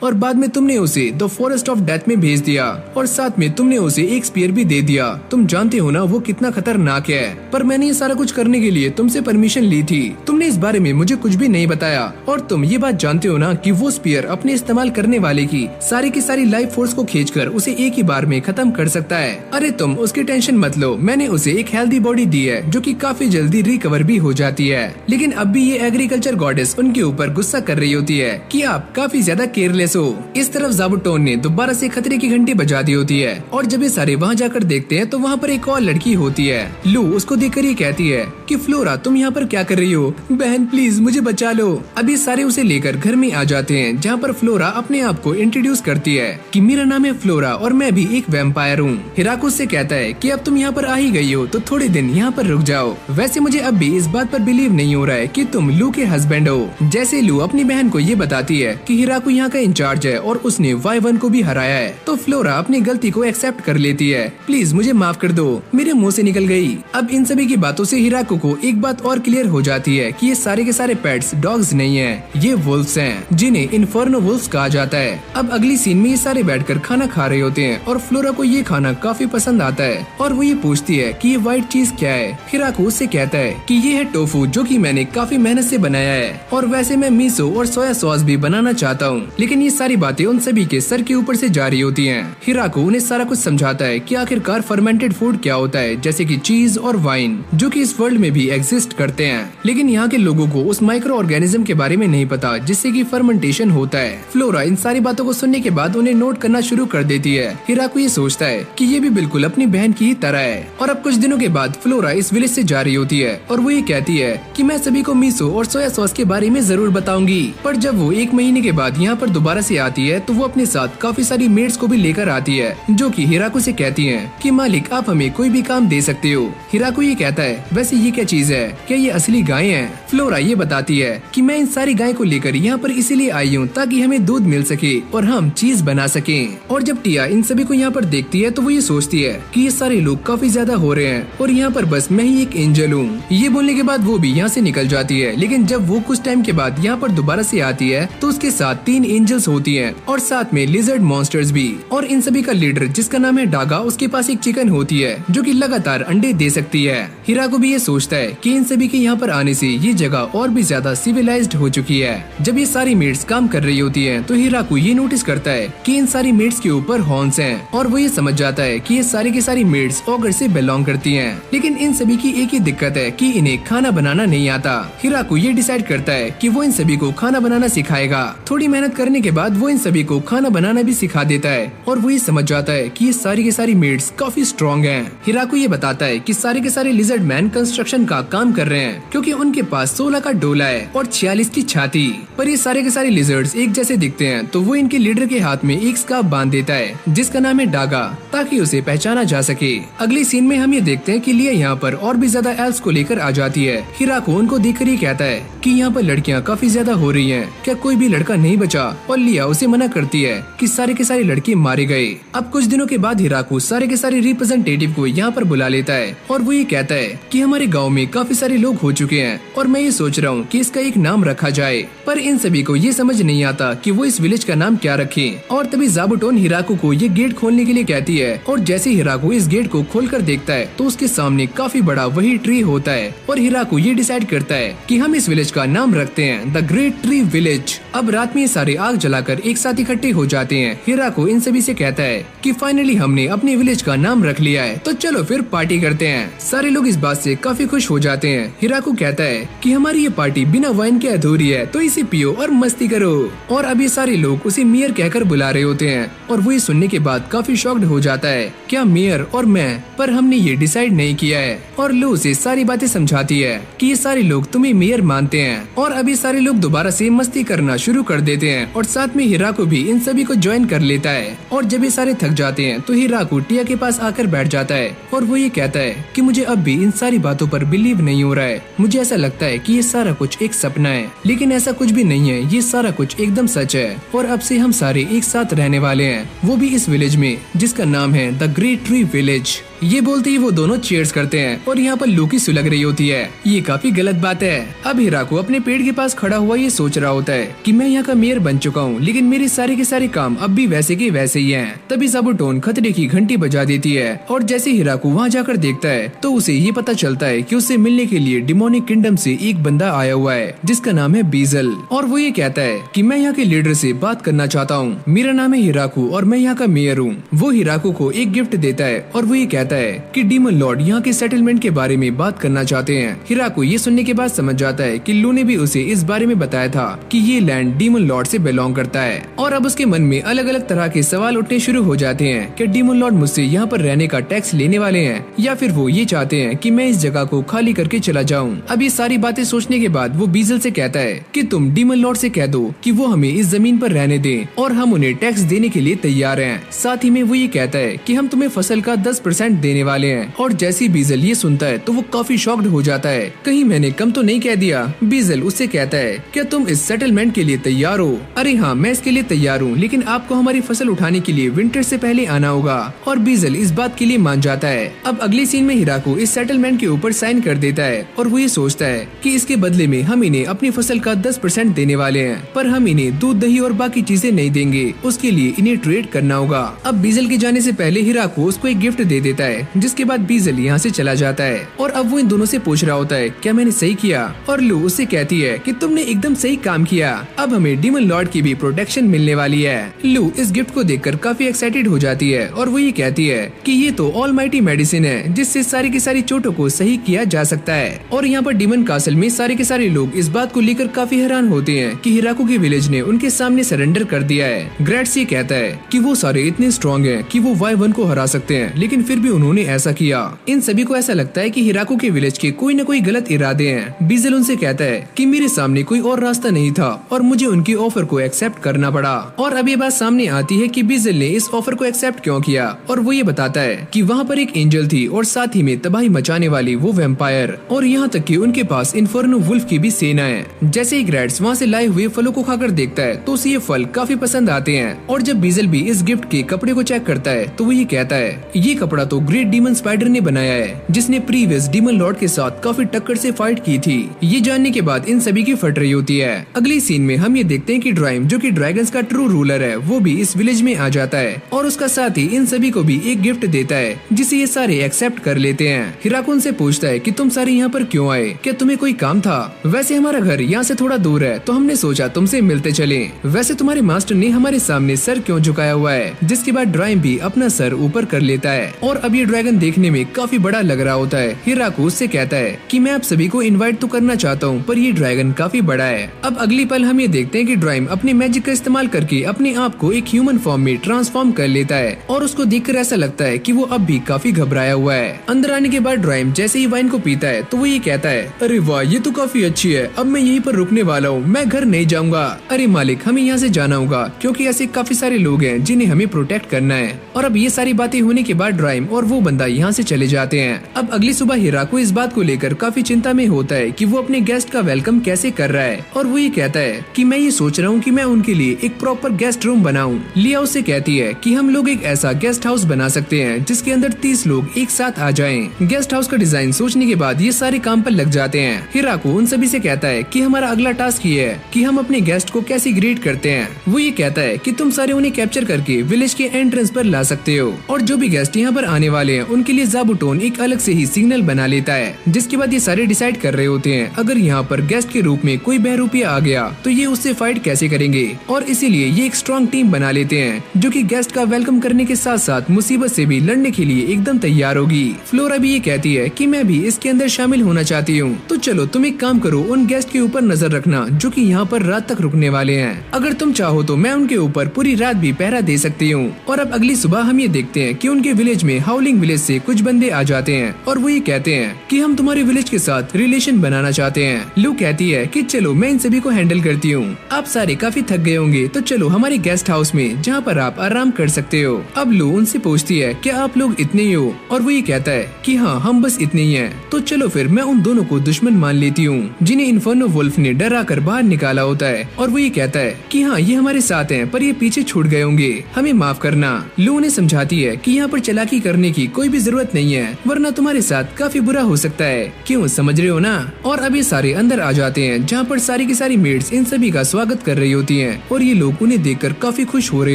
और बाद में तुमने उसे द फॉरेस्ट ऑफ डेथ में भेज दिया और साथ में तुमने उसे एक स्पीयर भी दे दिया। तुम जानते हो ना वो कितना खतरनाक है, पर मैंने ये सारा कुछ करने के लिए तुमसे परमिशन ली थी। तुमने इस बारे में मुझे कुछ भी नहीं बताया और तुम ये बात जानते हो ना कि वो स्पीयर अपने इस्तेमाल करने वाले की सारी लाइफ फोर्स को खींचकर उसे एक ही बार में खत्म कर सकता है। अरे तुम उसकी टेंशन मत लो, मैंने उसे एक हेल्दी बॉडी दी है जो कि काफी जल्दी रिकवर भी हो जाती है। लेकिन अब भी ये एग्रीकल्चर गॉडेस उनके ऊपर गुस्सा कर रही होती है कि आप काफी ज्यादा केयरलेस हो। इस तरफ ज़ाबुटोन ने दोबारा से खतरे की घंटी बजा दी होती है और जब ये सारे वहाँ जाकर देखते हैं तो वहाँ पर एक और लड़की होती है। लू उसको देखकर ये कहती है कि फ्लोरा तुम यहाँ पर क्या कर रही हो? बहन प्लीज मुझे बचा लो। अभी सारे उसे लेकर घर में आ जाते हैं जहाँ पर फ्लोरा अपने आप को इंट्रोड्यूस करती है कि मेरा नाम है फ्लोरा और मैं भी एक वैम्पायर हूँ। हिराको से कहता है कि अब तुम यहाँ पर आ ही गई हो तो थोड़े दिन यहाँ पर रुक जाओ। वैसे मुझे अब भी इस बात पर बिलीव नहीं हो रहा है कि तुम लू के हस्बैंड हो। जैसे लू अपनी बहन को ये बताती है कि हिराको यहाँ का इंचार्ज है और उसने वाइवन को भी हराया है, तो फ्लोरा अपनी गलती को एक्सेप्ट कर लेती है। प्लीज मुझे माफ कर दो, मेरे मुंह से निकल गई। अब इन सभी की बातों से हिराको को एक बात और क्लियर हो जाती है कि ये सारे के सारे पेट्स डॉग्स नहीं है, ये वुल्फ्स हैं जिन्हें इन्फर्नो वुल्फ्स कहा जाता है। अब अगली सीन में ये सारे बैठकर खाना खा रहे होते हैं और फ्लोरा को ये खाना काफी पसंद आता है और वो ये पूछती है कि ये व्हाइट चीज क्या है। हिराको उससे कहता है कि ये है टोफू जो कि मैंने काफी मेहनत से बनाया है और वैसे मैं मिसो और सोया सॉस भी बनाना चाहता हूँ, लेकिन ये सारी बातें उन सभी के सर के ऊपर से जा रही होती हैं। हिराको उन्हें सारा कुछ समझाता है कि आखिरकार फर्मेंटेड फूड क्या होता है, जैसे कि चीज और वाइन, जो कि इस वर्ल्ड में भी एग्जिस्ट करते हैं। लेकिन यहाँ के लोगों को उस माइक्रो ऑर्गेनिज्म के बारे में नहीं पता जिससे कि फर्मेंटेशन होता है। फ्लोरा इन सारी बातों को सुनने के बाद उन्हें नोट करना शुरू कर देती है। हिराको ये सोचता है कि ये भी बिल्कुल अपनी बहन की ही तरह है। और अब कुछ दिनों के बाद फ्लोरा इस विलेज से जा रही होती है और वो ये कहती है कि मैं सभी को मिसो और सोया सॉस के बारे में जरूर बताऊंगी। पर जब वो 1 महीने के बाद यहाँ पर दोबारा से आती है तो वो अपने साथ काफी सारी मेड्स को भी लेकर आती है, जो कि हिराको से कहती हैं कि मालिक आप हमें कोई भी काम दे सकते हो। हिराको ये कहता है वैसे ये क्या चीज है, क्या ये असली गाय है? फ्लोरा ये बताती है कि मैं इन सारी गाय को लेकर यहाँ पर इसीलिए आई हूँ ताकि हमें दूध मिल सके और हम चीज बना सके। और जब टिया इन सभी को यहाँ पर देखती है तो वो ये सोचती है कि ये सारे लोग काफी ज्यादा हो रहे हैं और यहाँ पर बस मैं ही एक एंजल हूँ। ये बोलने के बाद वो भी यहाँ से निकल जाती है। लेकिन जब वो कुछ टाइम के बाद यहाँ पर दोबारा से आती है तो उसके साथ 3 एंजल्स होती हैं और साथ में लिजर्ड मॉन्स्टर्स भी। और इन सभी का लीडर जिसका नाम है डागा, उसके पास एक चिकन होती है जो कि लगातार अंडे दे सकती है। हिराको भी ये सोचता है कि इन सभी के यहाँ पर आने से ये जगह और भी ज्यादा सिविलाइज्ड हो चुकी है। जब ये सारी मेड्स काम कर रही होती है तो हिराको ये नोटिस करता है कि इन सारी मेड्स के ऊपर हॉर्न्स हैं और वो ये समझ जाता है कि ये सारी की सारी मेड्स ऑगर से बिलोंग करती हैं। लेकिन इन सभी की एक ही दिक्कत है कि इन्हें खाना बनाना नहीं आता। हिराको ये डिसाइड करता है कि वो इन सभी को खाना बनाना सिखाएगा। थोड़ी मेहनत करने के बाद वो इन सभी को खाना बनाना भी सिखा देता है और वो ये समझ जाता है कि ये सारी की सारी मेड्स काफी स्ट्रॉन्ग हैं। हिराको ये बताता है कि सारे के सारे लिजर्ड मैन कंस्ट्रक्शन का काम कर रहे हैं क्योंकि उनके पास 16 का डोला है और 46 की छाती। पर ये सारे के सारे लिजर्ड्स एक जैसे दिखते हैं तो वो इनके लीडर के हाथ में एक स्कार्फ बांध देता है जिसका नाम है डागा, ताकि उसे पहचाना जा सके। अगली सीन में हम ये देखते हैं कि लिया यहाँ पर और भी ज्यादा एल्फ्स को लेकर आ जाती है। हिराको उनको देखकर ये कहता है कि यहाँ पर लड़कियाँ काफी ज्यादा हो रही हैं, क्या कोई भी लड़का नहीं बचा? और लिया उसे मना करती है कि सारे के सारे लड़के मारे गए। अब कुछ दिनों के बाद हिराको सारे के सारे रिप्रेजेंटेटिव को यहाँ पर बुला लेता है और वो ये कहता है कि हमारे गाँव में काफी सारे लोग हो चुके हैं और मैं ये सोच रहा हूँ कि इसका एक नाम रखा जाए। पर इन सभी को ये समझ नहीं आता कि वो इस विलेज का नाम क्या रखे। और तभी ज़ाबुटोन हिराको को ये गेट खोलने के लिए कहती है और जैसे हिराको इस गेट को खोलकर देखता है तो उसके सामने काफी बड़ा वही ट्री होता है और हिराको ये डिसाइड करता है कि हम इस विलेज का नाम रखते हैं द ग्रेट ट्री विलेज। अब रात में ये सारे आग जलाकर एक साथ इकट्ठे हो जाते हैं। हिराको इन सभी से कहता है कि फाइनली हमने अपने विलेज का नाम रख लिया है, तो चलो फिर पार्टी करते हैं। सारे लोग इस बात से काफी खुश हो जाते हैं। हिराको कहता है कि हमारी ये पार्टी बिना वाइन के अधूरी है, तो इसे पियो और मस्ती करो। और अब ये सारे लोग उसे मेयर कहकर बुला रहे होते हैं और वो ये सुनने के बाद काफी शॉक्ड हो जाता है, क्या मेयर और मैं, पर हमने ये डिसाइड नहीं किया है। और लो उसे सारी बातें समझाती है कि ये सारे लोग तुम्हें मेयर मानते हैं। और अभी सारे लोग दोबारा से मस्ती करना शुरू कर देते हैं और साथ में हिराको भी इन सभी को ज्वाइन कर लेता है। और जब ये सारे थक जाते हैं तो हिराको टिया के पास आकर बैठ जाता है और वो ये कहता है कि मुझे अब भी इन सारी बातों पर बिलीव नहीं हो रहा है। मुझे ऐसा लगता है कि ये सारा कुछ एक सपना है, लेकिन ऐसा कुछ भी नहीं है, ये सारा कुछ एकदम सच है और अब से हम सारे एक साथ रहने वाले हैं, वो भी इस विलेज में जिसका नाम है द ग्रेट ट्री विलेज। ये बोलते ही वो दोनों चीयर्स करते हैं और यहाँ पर लूकी सुलग रही होती है। ये काफी गलत बात है। अब हिराको अपने पेड़ के पास खड़ा हुआ ये सोच रहा होता है कि मैं यहाँ का मेयर बन चुका हूँ, लेकिन मेरे सारे के सारे काम अब भी वैसे के वैसे ही हैं। तभी ज़ाबुटोन खतरे की घंटी बजा देती है और जैसे हिराको वहाँ जाकर देखता है तो उसे ये पता चलता है कि उससे मिलने के लिए डिमोनिक किंगडम से एक बंदा आया हुआ है जिसका नाम है बीजल। और वो ये कहता है कि मैं यहाँ के लीडर से बात करना चाहता हूँ, मेरा नाम है हिराको और मैं यहाँ का मेयर हूँ। वो हिराको को एक गिफ्ट देता है और वो ये कहता है कि डीमन लॉर्ड यहाँ के सेटलमेंट के बारे में बात करना चाहते हैं। हिराको ये सुनने के बाद समझ जाता है कि लू ने भी उसे इस बारे में बताया था कि ये लैंड डीमन लॉर्ड से बिलोंग करता है। और अब उसके मन में अलग अलग तरह के सवाल उठने शुरू हो जाते हैं कि डीमन लॉर्ड मुझसे यहाँ पर रहने का टैक्स लेने वाले हैं या फिर वो ये चाहते हैं कि मैं इस जगह को खाली करके चला जाऊँ। अब ये सारी बातें सोचने के बाद वो बीजल से कहता है कि तुम डीमन लॉर्ड से कह दो कि वो हमें इस जमीन पर रहने दें और हम उन्हें टैक्स देने के लिए तैयार हैं। साथ ही में वो ये कहता है कि हम तुम्हें फसल का 10% देने वाले हैं। और जैसे ही बीजल ये सुनता है तो वो काफी शॉक्ड हो जाता है, कहीं मैंने कम तो नहीं कह दिया। बीजल उससे कहता है क्या तुम इस सेटलमेंट के लिए तैयार हो? अरे हाँ, मैं इसके लिए तैयार हूँ, लेकिन आपको हमारी फसल उठाने के लिए विंटर से पहले आना होगा। और बीजल इस बात के लिए मान जाता है। अब अगले सीन में हिराको इस सेटलमेंट के ऊपर साइन कर देता है और वो ये सोचता है कि इसके बदले में हम इन्हें अपनी फसल का 10% देने वाले हैं, पर हम इन्हें दूध दही और बाकी चीजें नहीं देंगे, उसके लिए इन्हें ट्रेड करना होगा। अब बीजल के जाने से पहले हिराको उसको एक गिफ्ट दे देता है, जिसके बाद बीजल यहाँ से चला जाता है और अब वो इन दोनों से पूछ रहा होता है क्या मैंने सही किया, और लू उससे कहती है कि तुमने एकदम सही काम किया, अब हमें डीमन लॉर्ड की भी प्रोटेक्शन मिलने वाली है। लू इस गिफ्ट को देखकर काफी एक्साइटेड हो जाती है और वो ये कहती है कि ये तो ऑलमाइटी मेडिसिन है जिससे सारी की सारी चोटों को सही किया जा सकता है। और यहाँ पर डीमन कासल में सारे के सारे लोग इस बात को लेकर काफी हैरान होते हैं कि हिराको के विलेज ने उनके सामने सरेंडर कर दिया है। ग्रेट्स ये कहता है कि वो सारे इतने स्ट्रॉन्ग हैं कि वो Y1 को हरा सकते हैं, लेकिन फिर भी उन्होंने ऐसा किया। इन सभी को ऐसा लगता है कि हिराको के विलेज के कोई न कोई गलत इरादे हैं। बीजल उनसे कहता है कि मेरे सामने कोई और रास्ता नहीं था और मुझे उनकी ऑफर को एक्सेप्ट करना पड़ा। और अब ये बात सामने आती है कि बीजल ने इस ऑफर को एक्सेप्ट क्यों किया, और वो ये बताता है कि वहाँ पर एक एंजल थी और साथ ही में तबाही मचाने वाली वो वैम्पायर, और यहाँ तक कि उनके पास इन्फर्नो वुल्फ की भी सेना है। जैसे ही ग्रेट्स वहाँ से लाए हुए फलों को खाकर देखता है तो उसे ये फल काफी पसंद आते हैं। और जब बीजल भी इस गिफ्ट के कपड़े को चेक करता है तो वो ये कहता है ये कपड़ा तो ग्रेट डीमन स्पाइडर ने बनाया है, जिसने प्रीवियस डीमन लॉर्ड के साथ काफी टक्कर से फाइट की थी। ये जानने के बाद इन सभी की फट रही होती है। अगली सीन में हम ये देखते हैं कि ड्राइम, जो कि ड्रैगन्स का ट्रू रूलर है, वो भी इस विलेज में आ जाता है और उसका साथ ही इन सभी को भी एक गिफ्ट देता है जिसे ये सारे एक्सेप्ट कर लेते हैं। हिराको उनसे पूछता है कि तुम सारे यहाँ पर क्यों आए, क्या तुम्हें कोई काम था? वैसे हमारा घर यहाँ से थोड़ा दूर है तो हमने सोचा तुमसे मिलते चले। वैसे तुम्हारे मास्टर ने हमारे सामने सर क्यों झुकाया हुआ है? जिसके बाद ड्राइम भी अपना सर ऊपर कर लेता है और अब ये ड्रैगन देखने में काफी बड़ा लग रहा होता है। हिराको उससे कहता है कि मैं आप सभी को इनवाइट तो करना चाहता हूँ, पर ये ड्रैगन काफी बड़ा है। अब अगली पल हम ये देखते हैं कि ड्राइम अपने मैजिक का इस्तेमाल करके अपने आप को एक ह्यूमन फॉर्म में ट्रांसफॉर्म कर लेता है और उसको देखकर ऐसा लगता है कि वो अब भी काफी घबराया हुआ है। अंदर आने के बाद ड्राइम जैसे ही वाइन को पीता है तो वो ये कहता है अरे वाह, ये तो काफी अच्छी है, अब मैं यहीं पर रुकने वाला हूँ, मैं घर नहीं जाऊंगा। अरे मालिक, हमें यहाँ से जाना होगा क्योंकि ऐसे काफी सारे लोग हैं जिन्हें हमें प्रोटेक्ट करना है। और अब ये सारी बातें होने के बाद ड्राइम और वो बंदा यहाँ से चले जाते हैं। अब अगली सुबह हिराको इस बात को लेकर काफी चिंता में होता है कि वो अपने गेस्ट का वेलकम कैसे कर रहा है और वो ये कहता है कि मैं ये सोच रहा हूँ कि मैं उनके लिए एक प्रॉपर गेस्ट रूम बनाऊं। लिया उससे कहती है कि हम लोग एक ऐसा गेस्ट हाउस बना सकते हैं जिसके अंदर 30 लोग एक साथ आ जाएं। गेस्ट हाउस का डिजाइन सोचने के बाद ये सारे काम पर लग जाते हैं। हिराको उन सभी से कहता है कि हमारा अगला टास्क ये है कि हम अपने गेस्ट को कैसे ग्रीट करते हैं। वो ये कहता है कि तुम सारे उन्हें कैप्चर करके विलेज के एंट्रेंस पर ला सकते हो और जो भी गेस्ट यहाँ पर आने वाले हैं उनके लिए ज़ाबुटोन एक अलग से ही सिग्नल बना लेता है। जिसके बाद ये सारे डिसाइड कर रहे होते हैं अगर यहाँ पर गेस्ट के रूप में कोई बहरूपिया आ गया तो ये उससे फाइट कैसे करेंगे, और इसीलिए ये एक स्ट्रॉन्ग टीम बना लेते हैं जो कि गेस्ट का वेलकम करने के साथ साथ मुसीबत से भी लड़ने के लिए एकदम तैयार होगी। फ्लोरा भी ये कहती है कि मैं भी इसके अंदर शामिल होना चाहती हूँ, तो चलो तुम एक काम करो, उन गेस्ट के ऊपर नजर रखना जो कि यहाँ पर रात तक रुकने वाले हैं। अगर तुम चाहो तो मैं उनके ऊपर पूरी रात भी पहरा दे सकती हूँ। और अब अगली सुबह हम ये देखते हैं कि उनके विलेज में हाउलिंग विलेज से कुछ बंदे आ जाते हैं और वो ये कहते हैं कि हम तुम्हारे विलेज के साथ रिलेशन बनाना चाहते हैं। लू कहती है कि चलो मैं इन सभी को हैंडल करती हूँ, आप सारे काफी थक गए होंगे तो चलो हमारे गेस्ट हाउस में जहाँ पर आप आराम कर सकते हो। अब लू उनसे पूछती है क्या आप लोग इतने ही हो, और वो ये कहता है कि हाँ हम बस इतने ही हैं। तो चलो फिर मैं उन दोनों को दुश्मन मान लेती हूँ जिन्हें इन्फर्नो वुल्फ ने डरा कर बाहर निकाला होता है। और वो ये कहता है कि हाँ ये हमारे साथ हैं पर ये पीछे छूट गए होंगे, हमें माफ करना। लू उन्हें समझाती है कि यहाँ पर चालाकी करने की कोई भी जरूरत नहीं है वरना तुम्हारे साथ काफी बुरा हो सकता है, क्यों समझ रहे हो ना। और अब ये सारे अंदर आ जाते हैं जहाँ पर सारी की सारी मेड्स इन सभी का स्वागत कर रही होती हैं और ये लोग उन्हें देखकर काफी खुश हो रहे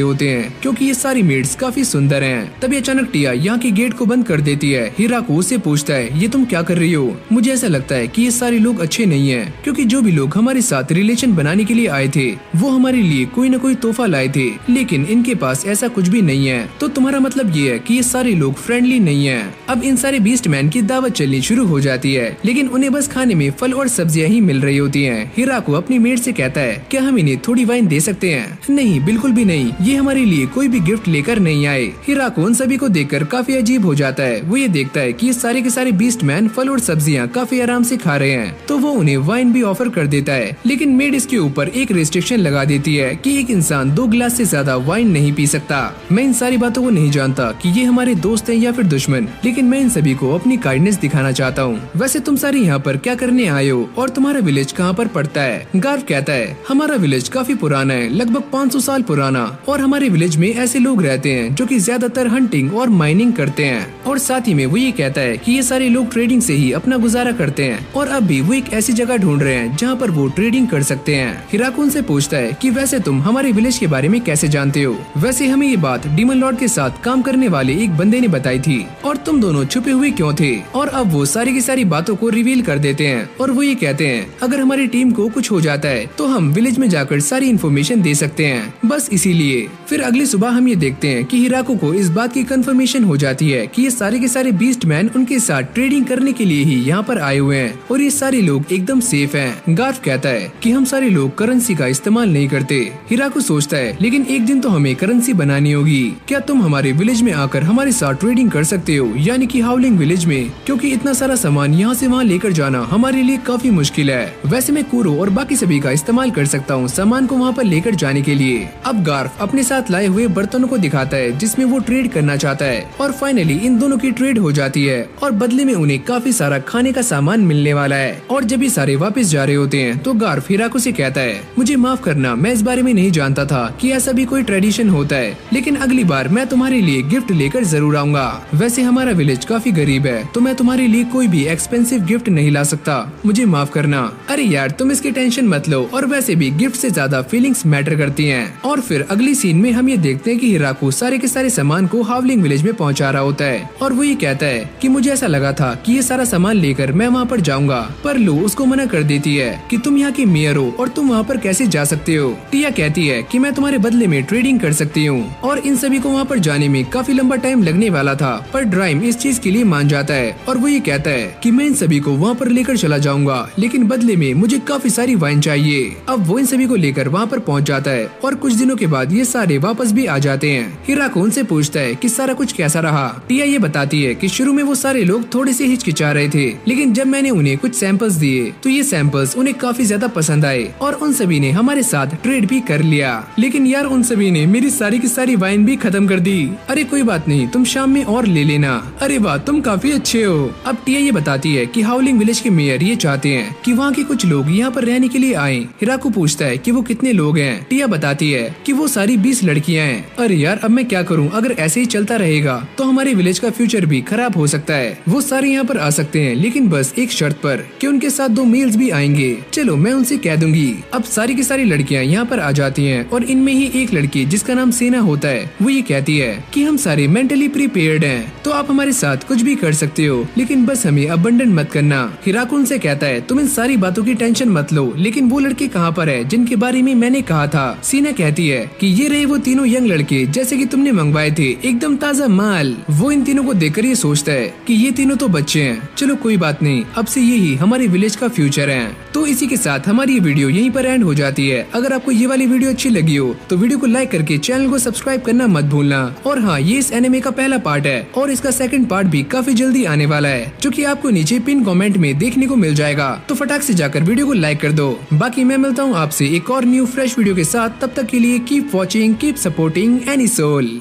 होते हैं क्योंकि ये सारी मेड्स काफी सुंदर हैं। तभी अचानक टिया यहाँ के गेट को बंद कर देती है। हिराको उससे पूछता है ये तुम क्या कर रही हो? मुझे ऐसा लगता है कि ये सारे लोग अच्छे नहीं हैं क्योंकि जो भी लोग हमारे साथ रिलेशन बनाने के लिए आए थे वो हमारे लिए कोई न कोई तोहफा लाए थे, लेकिन इनके पास ऐसा कुछ भी नहीं है। तो तुम्हारा मतलब ये है कि ये सारे लोग फ्रेंडली नहीं है। अब इन सारे बीस्ट मैन की दावत चलनी शुरू हो जाती है लेकिन उन्हें बस खाने में फल और सब्जियां ही मिल रही होती हैं। हिराको अपनी मेड से कहता है क्या हम इन्हें थोड़ी वाइन दे सकते हैं? नहीं, बिल्कुल भी नहीं, ये हमारे लिए कोई भी गिफ्ट लेकर नहीं आए। हिराको उन सभी को देखकर काफी अजीब हो जाता है। वो ये देखता है कि ये सारे के सारे बीस्ट मैन फल और सब्जियां काफी आराम से खा रहे हैं तो वो उन्हें वाइन भी ऑफर कर देता है, लेकिन मेड इसके ऊपर एक रिस्ट्रिक्शन लगा देती है कि एक इंसान 2 गिलास से ज्यादा वाइन नहीं पी सकता। मैं इन सारी बातों को नहीं जानता कि ये हमारे दोस्त हैं या फिर दुश्मन, लेकिन मैं इन सभी को अपनी काइंडनेस दिखाना चाहता हूँ। वैसे तुम सारे यहाँ पर क्या करने आए हो और तुम्हारा विलेज कहाँ पर पड़ता है? गार्व कहता है हमारा विलेज काफी पुराना है, लगभग 500 साल पुराना, और हमारे विलेज में ऐसे लोग रहते हैं जो कि ज्यादातर हंटिंग और माइनिंग करते हैं। और साथ ही में वो ये कहता है कि ये सारे लोग ट्रेडिंग से ही अपना गुजारा करते हैं और अब भी वो एक ऐसी जगह ढूंढ रहे हैं जहाँ पर वो ट्रेडिंग कर सकते हैं। हिराको उनसे पूछता है कि वैसे तुम हमारे विलेज के बारे में कैसे जानते हो? वैसे हमें ये बात डीमन लॉर्ड के साथ काम करने वाले एक बंदे ने बताई थी और तुम दोनों छुपे हुए क्यों थे। और अब वो सारी की सारी बातों को रिवील कर देते हैं और वो ये कहते हैं अगर हमारी टीम को कुछ हो जाता है तो हम विलेज में जाकर सारी इन्फॉर्मेशन दे सकते हैं, बस इसीलिए। फिर अगली सुबह हम ये देखते हैं कि हिराको को इस बात की कंफर्मेशन हो जाती है कि ये सारे के सारे बीस्ट मैन उनके साथ ट्रेडिंग करने के लिए ही यहाँ पर आए हुए हैं और ये सारे लोग एकदम सेफ हैं। गार्फ कहता है कि हम सारे लोग करेंसी का इस्तेमाल नहीं करते। हिराको सोचता है लेकिन एक दिन तो हमें करेंसी बनानी होगी, क्या तुम हमारे विलेज में आकर हमारे साथ ट्रेडिंग कर सकते हो, यानी कि हाउलिंग विलेज में, क्योंकि इतना सारा सामान यहाँ से वहाँ लेकर जाना हमारे लिए काफी मुश्किल है। वैसे मैं कूरो और बाकी सभी का इस्तेमाल कर सकता हूँ सामान को वहाँ पर लेकर जाने के लिए। अब गार्फ अपने साथ लाए हुए बर्तनों को दिखाता है जिसमें वो ट्रेड करना चाहता है और फाइनली इन दोनों की ट्रेड हो जाती है और बदले में उन्हें काफी सारा खाने का सामान मिलने वाला है। और जब ये सारे वापस जा रहे होते हैं तो गार्फ हिराको से कहता है मुझे माफ करना, मैं इस बारे में नहीं जानता था कि ऐसा भी कोई ट्रेडिशन होता है, लेकिन अगली बार मैं तुम्हारे लिए गिफ्ट लेकर जरूर आऊंगा। वैसे हमारा विलेज काफी गरीब है तो मैं तुम्हारे लिए कोई भी एक्सपेंसिव गिफ्ट नहीं ला सकता, मुझे माफ करना। अरे यार तुम इसकी टेंशन मत लो, और वैसे भी गिफ्ट से ज्यादा फीलिंग्स मैटर करती हैं। और फिर अगली सीन में हम ये देखते हैं कि हिराको सारे के सारे सामान को हावलिंग विलेज में पहुंचा रहा होता है और वो ये कहता है कि मुझे ऐसा लगा था कि ये सारा सामान लेकर मैं वहाँ पर जाऊंगा, पर लो उसको मना कर देती है कि तुम यहाँ की मेयर हो और तुम वहाँ पर कैसे जा सकते हो। टिया कहती है कि मैं तुम्हारे बदले में ट्रेडिंग कर सकती हूँ और इन सभी को वहाँ पर जाने में काफी लंबा टाइम लगने वाला था, पर ड्राइम इस चीज के लिए मान जाता है और वो ये कहता है कि मैं इन सभी को वहाँ पर लेकर चला जाऊंगा, लेकिन बदले में मुझे काफी सारी वाइन चाहिए। अब वो इन सभी को लेकर वहाँ पर पहुँच जाता है और कुछ दिनों के बाद ये सारे वापस भी आ जाते हैं। हिराको उनसे पूछता है कि सारा कुछ कैसा रहा। टिया ये बताती है कि शुरू में वो सारे लोग थोड़े से हिचकिचा रहे थे, लेकिन जब मैंने उन्हें कुछ सैंपल्स दिए तो ये सैंपल्स उन्हें काफी ज्यादा पसंद आए और उन सभी ने हमारे साथ ट्रेड भी कर लिया, लेकिन यार उन सभी ने मेरी सारी की सारी वाइन भी खत्म कर दी। अरे कोई बात नहीं, तुम शाम में और ले लेना। अरे वाह तुम काफी अच्छे हो। अब टिया ये बताती है कि हाउलिंग विलेज के मेयर ये चाहते हैं कि वहाँ के कुछ लोग यहाँ पर रहने के लिए आए। हिराको पूछता है कि वो कितने लोग हैं। टिया बताती है कि वो सारी 20 लड़कियाँ हैं। अरे यार अब मैं क्या करूँ, अगर ऐसे ही चलता रहेगा तो हमारे विलेज का फ्यूचर भी खराब हो सकता है। वो सारे यहाँ पर आ सकते हैं, लेकिन बस एक शर्त पर कि उनके साथ 2 मेल्स भी आएंगे। चलो मैं उनसे कह दूंगी। अब सारी की सारी लड़कियाँ यहाँ पर आ जाती हैं और इनमें ही एक लड़की जिसका नाम सेना होता है वो ये कहती है कि हम सारे मेंटली प्रिपेयर्ड हैं, तो आप हमारे साथ कुछ भी कर सकते हो, लेकिन बस हमें अबंडन मत करना। हिराको उनसे कहता है तुम इन सारी बातों की टेंशन मत लो, लेकिन वो लड़के कहाँ पर है जिनके बारे में मैंने कहा था। सीना कहती है कि ये रहे वो तीनों यंग लड़के जैसे कि तुमने मंगवाए थे, एकदम ताजा माल। वो इन तीनों को देखकर ये सोचता है कि ये तीनों तो बच्चे हैं, चलो कोई बात नहीं, अब से यही हमारे विलेज का फ्यूचर है। तो इसी के साथ हमारी ये वीडियो यहीं पर एंड हो जाती है। अगर आपको ये वाली वीडियो अच्छी लगी हो तो वीडियो को लाइक करके चैनल को सब्सक्राइब करना मत भूलना। और हाँ, ये इस एनिमे का पहला पार्ट है और इसका सेकंड पार्ट भी काफी जल्दी आने वाला है, जो कि आपको नीचे पिन कमेंट में देखने को मिल जाएगा। तो फटाक से जाकर वीडियो को लाइक कर दो। बाकी मैं मिलता हूँ आपसे एक और न्यू फ्रेश वीडियो के साथ, तब तक के लिए keep watching, keep supporting anisole.